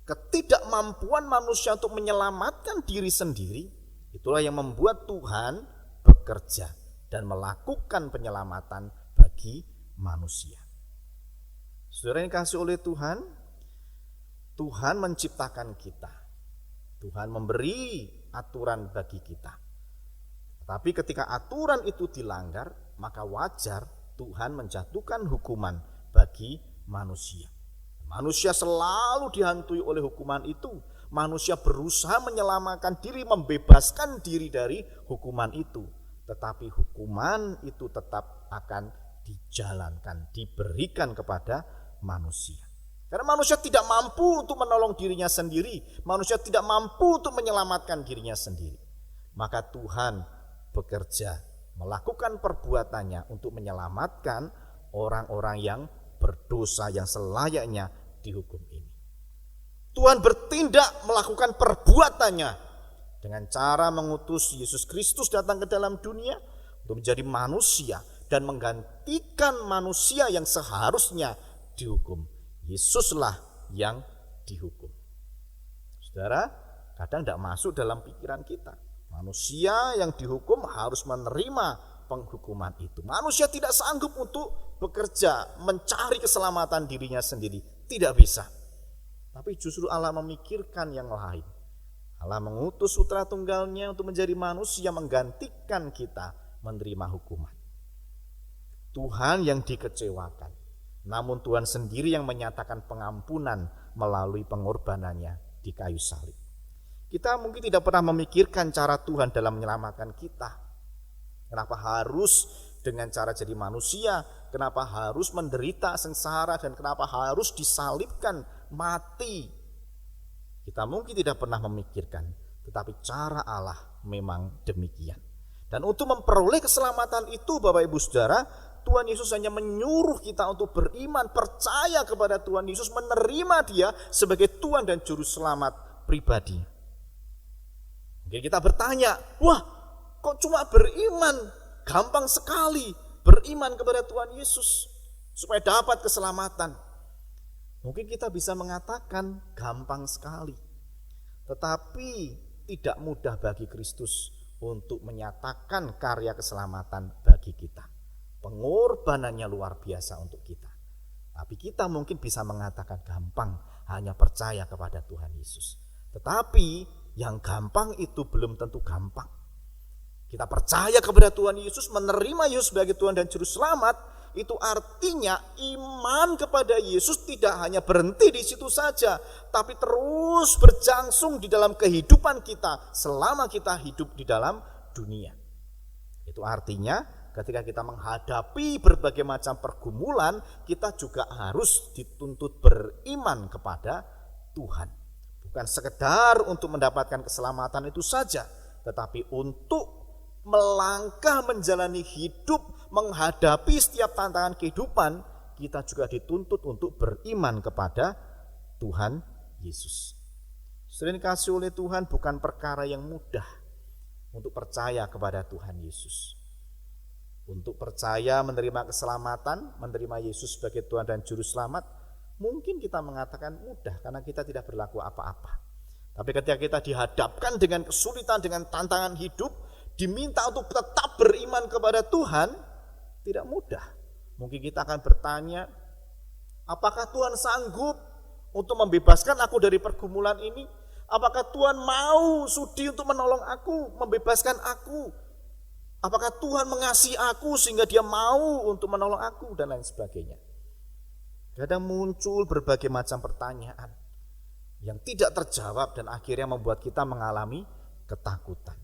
Ketidakmampuan manusia untuk menyelamatkan diri sendiri, itulah yang membuat Tuhan bekerja dan melakukan penyelamatan bagi manusia. Saudara yang dikasihi oleh Tuhan, Tuhan menciptakan kita. Tuhan memberi aturan bagi kita. Tapi ketika aturan itu dilanggar, maka wajar Tuhan menjatuhkan hukuman bagi manusia. Manusia selalu dihantui oleh hukuman itu. Manusia berusaha menyelamatkan diri, membebaskan diri dari hukuman itu. Tetapi hukuman itu tetap akan dijalankan, diberikan kepada manusia. Karena manusia tidak mampu untuk menolong dirinya sendiri. Manusia tidak mampu untuk menyelamatkan dirinya sendiri. Maka Tuhan bekerja, melakukan perbuatannya untuk menyelamatkan orang-orang yang berdosa, yang selayaknya dihukum ini. Tuhan bertindak melakukan perbuatannya dengan cara mengutus Yesus Kristus datang ke dalam dunia untuk menjadi manusia dan menggantikan manusia yang seharusnya dihukum. Yesuslah yang dihukum. Saudara, kadang tidak masuk dalam pikiran kita. Manusia yang dihukum harus menerima penghukuman itu. Manusia tidak sanggup untuk bekerja, mencari keselamatan dirinya sendiri. Tidak bisa. Tapi justru Allah memikirkan yang lain. Allah mengutus putra tunggalnya untuk menjadi manusia, menggantikan kita menerima hukuman. Tuhan yang dikecewakan, namun Tuhan sendiri yang menyatakan pengampunan melalui pengorbanannya di kayu salib. Kita mungkin tidak pernah memikirkan cara Tuhan dalam menyelamatkan kita. Kenapa harus dengan cara jadi manusia? Kenapa harus menderita sengsara? Dan kenapa harus disalibkan, mati? Kita mungkin tidak pernah memikirkan, tetapi cara Allah memang demikian. Dan untuk memperoleh keselamatan itu, Bapak Ibu Saudara, Tuhan Yesus hanya menyuruh kita untuk beriman, percaya kepada Tuhan Yesus, menerima Dia sebagai Tuhan dan Juru Selamat pribadi. Mungkin kita bertanya, wah kok cuma beriman? Gampang sekali beriman kepada Tuhan Yesus supaya dapat keselamatan. Mungkin kita bisa mengatakan gampang sekali. Tetapi tidak mudah bagi Kristus untuk menyatakan karya keselamatan bagi kita. Pengorbanannya luar biasa untuk kita. Tapi kita mungkin bisa mengatakan gampang, hanya percaya kepada Tuhan Yesus. Tetapi yang gampang itu belum tentu gampang. Kita percaya kepada Tuhan Yesus, menerima Yesus sebagai Tuhan dan Juru Selamat, itu artinya iman kepada Yesus tidak hanya berhenti di situ saja, tapi terus berlangsung di dalam kehidupan kita selama kita hidup di dalam dunia. Itu artinya ketika kita menghadapi berbagai macam pergumulan, kita juga harus dituntut beriman kepada Tuhan. Bukan sekedar untuk mendapatkan keselamatan itu saja, tetapi untuk melangkah menjalani hidup, menghadapi setiap tantangan kehidupan, kita juga dituntut untuk beriman kepada Tuhan Yesus. Saudara dikasihi oleh Tuhan, bukan perkara yang mudah untuk percaya kepada Tuhan Yesus. Untuk percaya menerima keselamatan, menerima Yesus sebagai Tuhan dan Juru Selamat, mungkin kita mengatakan mudah karena kita tidak berlaku apa-apa. Tapi ketika kita dihadapkan dengan kesulitan, dengan tantangan hidup, diminta untuk tetap beriman kepada Tuhan, tidak mudah. Mungkin kita akan bertanya, apakah Tuhan sanggup untuk membebaskan aku dari pergumulan ini? Apakah Tuhan mau sudi untuk menolong aku, membebaskan aku? Apakah Tuhan mengasihi aku sehingga dia mau untuk menolong aku, dan lain sebagainya. Kadang muncul berbagai macam pertanyaan yang tidak terjawab dan akhirnya membuat kita mengalami ketakutan.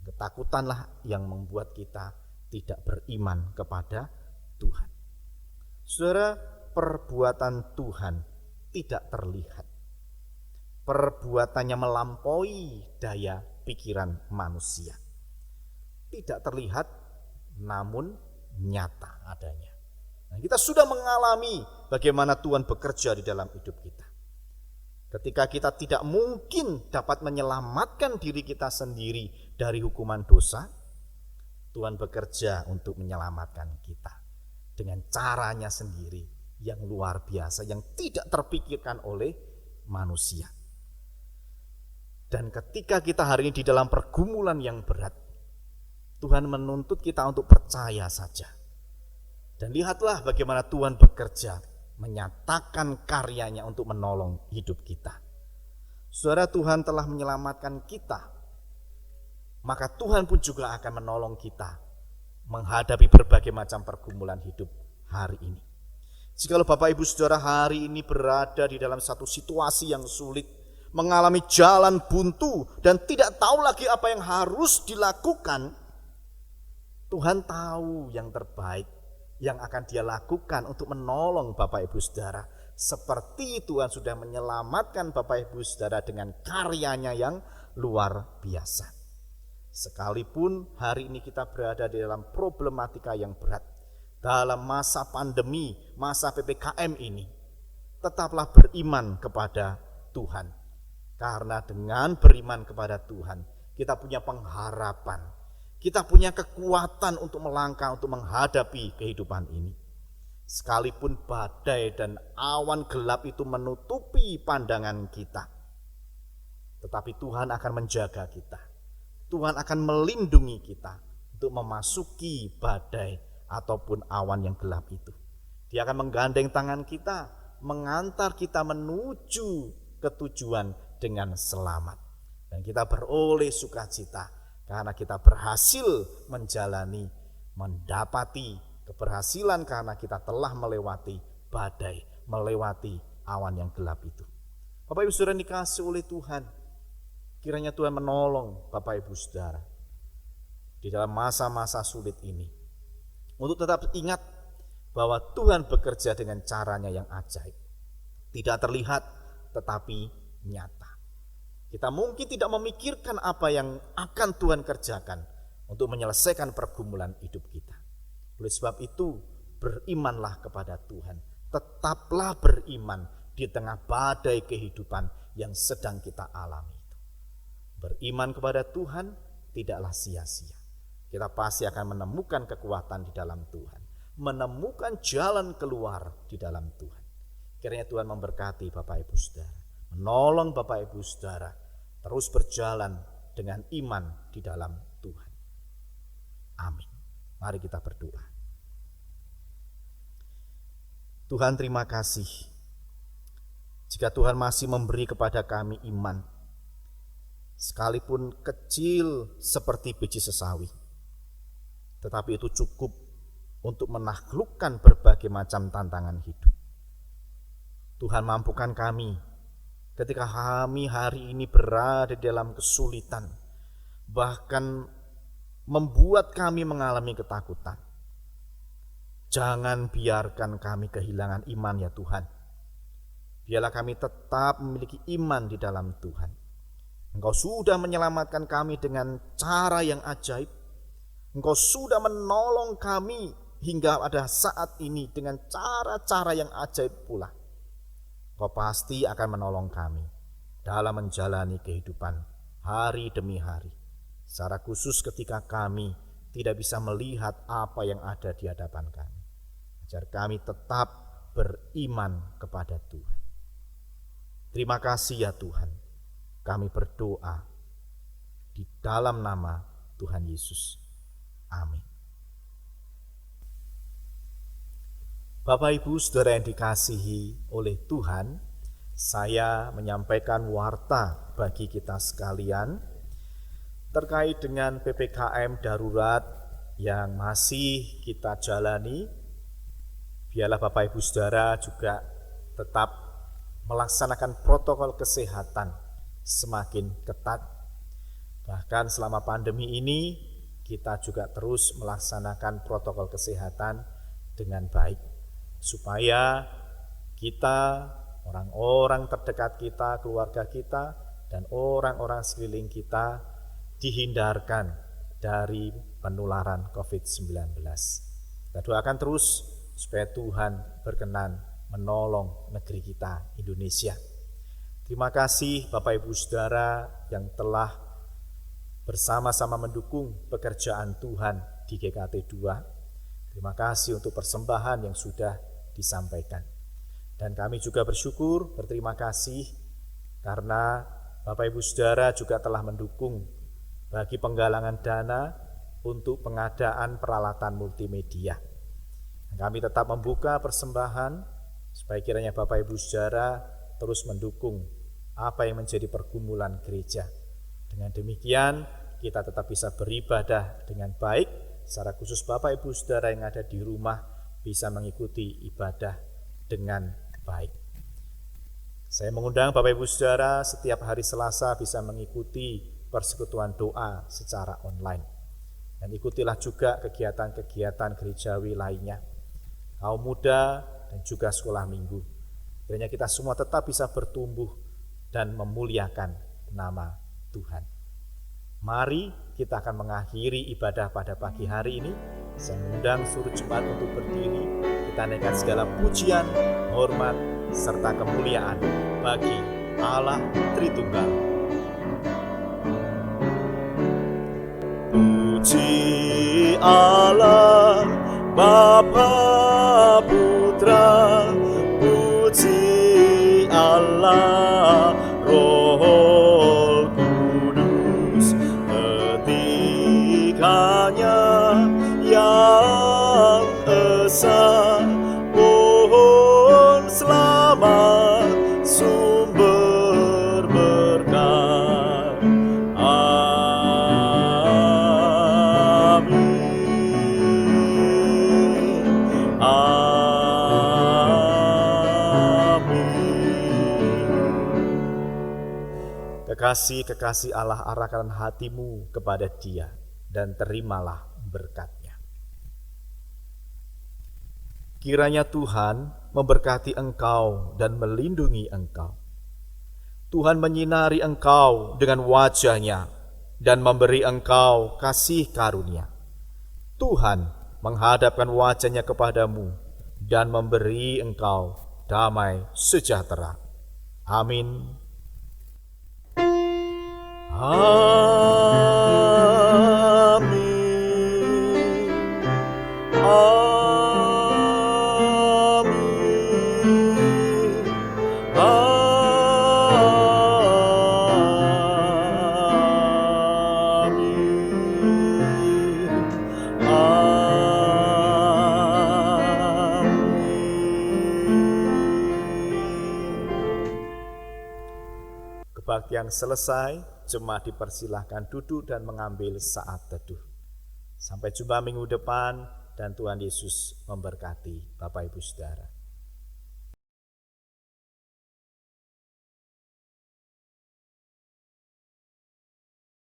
Ketakutanlah yang membuat kita tidak beriman kepada Tuhan. Saudara, perbuatan Tuhan tidak terlihat. Perbuatannya melampaui daya pikiran manusia. Tidak terlihat, namun nyata adanya. Nah, kita sudah mengalami bagaimana Tuhan bekerja di dalam hidup kita. Ketika kita tidak mungkin dapat menyelamatkan diri kita sendiri dari hukuman dosa, Tuhan bekerja untuk menyelamatkan kita dengan caranya sendiri yang luar biasa, yang tidak terpikirkan oleh manusia. Dan ketika kita hari ini di dalam pergumulan yang berat, Tuhan menuntut kita untuk percaya saja. Dan lihatlah bagaimana Tuhan bekerja, menyatakan karyanya untuk menolong hidup kita. Saudara, Tuhan telah menyelamatkan kita, maka Tuhan pun juga akan menolong kita menghadapi berbagai macam pergumulan hidup hari ini. Jikalau Bapak Ibu Saudara hari ini berada di dalam satu situasi yang sulit, mengalami jalan buntu dan tidak tahu lagi apa yang harus dilakukan, Tuhan tahu yang terbaik yang akan dia lakukan untuk menolong Bapak Ibu Saudara. Seperti Tuhan sudah menyelamatkan Bapak Ibu Saudara dengan karyanya yang luar biasa. Sekalipun hari ini kita berada di dalam problematika yang berat, dalam masa pandemi, masa PPKM ini, tetaplah beriman kepada Tuhan. Karena dengan beriman kepada Tuhan, kita punya pengharapan, kita punya kekuatan untuk melangkah, untuk menghadapi kehidupan ini. Sekalipun badai dan awan gelap itu menutupi pandangan kita, tetapi Tuhan akan menjaga kita. Tuhan akan melindungi kita untuk memasuki badai ataupun awan yang gelap itu. Dia akan menggandeng tangan kita, mengantar kita menuju ke tujuan dengan selamat. Dan kita beroleh sukacita karena kita berhasil menjalani, mendapati keberhasilan karena kita telah melewati badai, melewati awan yang gelap itu. Bapak Ibu Saudara dikasihi oleh Tuhan, kiranya Tuhan menolong Bapak Ibu Saudara di dalam masa-masa sulit ini untuk tetap ingat bahwa Tuhan bekerja dengan caranya yang ajaib. Tidak terlihat tetapi nyata. Kita mungkin tidak memikirkan apa yang akan Tuhan kerjakan untuk menyelesaikan pergumulan hidup kita. Oleh sebab itu, berimanlah kepada Tuhan. Tetaplah beriman di tengah badai kehidupan yang sedang kita alami itu. Beriman kepada Tuhan tidaklah sia-sia. Kita pasti akan menemukan kekuatan di dalam Tuhan, menemukan jalan keluar di dalam Tuhan. Kiranya Tuhan memberkati Bapak Ibu Saudara, menolong Bapak Ibu Saudara terus berjalan dengan iman di dalam Tuhan. Amin. Mari kita berdoa. Tuhan, terima kasih jika Tuhan masih memberi kepada kami iman, sekalipun kecil seperti biji sesawi, tetapi itu cukup untuk menaklukkan berbagai macam tantangan hidup. Tuhan, mampukan kami ketika kami hari ini berada dalam kesulitan, bahkan membuat kami mengalami ketakutan. Jangan biarkan kami kehilangan iman ya Tuhan. Biarlah kami tetap memiliki iman di dalam Tuhan. Engkau sudah menyelamatkan kami dengan cara yang ajaib. Engkau sudah menolong kami hingga pada saat ini dengan cara-cara yang ajaib pula. Engkau pasti akan menolong kami dalam menjalani kehidupan hari demi hari. Secara khusus ketika kami tidak bisa melihat apa yang ada di hadapan kami. Ajar kami tetap beriman kepada Tuhan. Terima kasih ya Tuhan. Kami berdoa di dalam nama Tuhan Yesus. Amin. Bapak Ibu Saudara yang dikasihi oleh Tuhan, saya menyampaikan warta bagi kita sekalian terkait dengan PPKM darurat yang masih kita jalani. Biarlah Bapak Ibu Saudara juga tetap melaksanakan protokol kesehatan semakin ketat. Bahkan selama pandemi ini kita juga terus melaksanakan protokol kesehatan dengan baik, supaya kita, orang-orang terdekat kita, keluarga kita, dan orang-orang sekeliling kita dihindarkan dari penularan COVID-19. Kita doakan terus supaya Tuhan berkenan menolong negeri kita, Indonesia. Terima kasih Bapak Ibu Saudara yang telah bersama-sama mendukung pekerjaan Tuhan di GKT 2. Terima kasih untuk persembahan yang sudah disampaikan. Dan kami juga bersyukur, berterima kasih karena Bapak Ibu Saudara juga telah mendukung bagi penggalangan dana untuk pengadaan peralatan multimedia. Dan kami tetap membuka persembahan supaya kiranya Bapak Ibu Saudara terus mendukung apa yang menjadi pergumulan gereja. Dengan demikian kita tetap bisa beribadah dengan baik, secara khusus Bapak Ibu Saudara yang ada di rumah bisa mengikuti ibadah dengan baik. Saya mengundang Bapak Ibu Saudara setiap hari Selasa bisa mengikuti persekutuan doa secara online. Dan ikutilah juga kegiatan-kegiatan gerejawi lainnya, kaum muda dan juga sekolah minggu. Kiranya kita semua tetap bisa bertumbuh dan memuliakan nama Tuhan. Mari kita akan mengakhiri ibadah pada pagi hari ini. Saya mengundang seluruh jemaat untuk berdiri. Kita naikkan segala pujian, hormat, serta kemuliaan bagi Allah Tritunggal. Puji Allah Bapa Putra, puji Allah Roh Kudus, ketiganya yang esa, pohon selamat, sumber berkah. Amin. Amin. Kekasih-kekasih Allah, arahkan hatimu kepada Dia dan terimalah berkat-Nya. Kiranya Tuhan memberkati engkau dan melindungi engkau. Tuhan menyinari engkau dengan wajah-Nya dan memberi engkau kasih karunia. Tuhan menghadapkan wajah-Nya kepadamu dan memberi engkau damai sejahtera. Amin. Amin. Amin. Kebaktian selesai, jemaat dipersilahkan duduk dan mengambil saat teduh. Sampai jumpa minggu depan, dan Tuhan Yesus memberkati Bapak Ibu Saudara.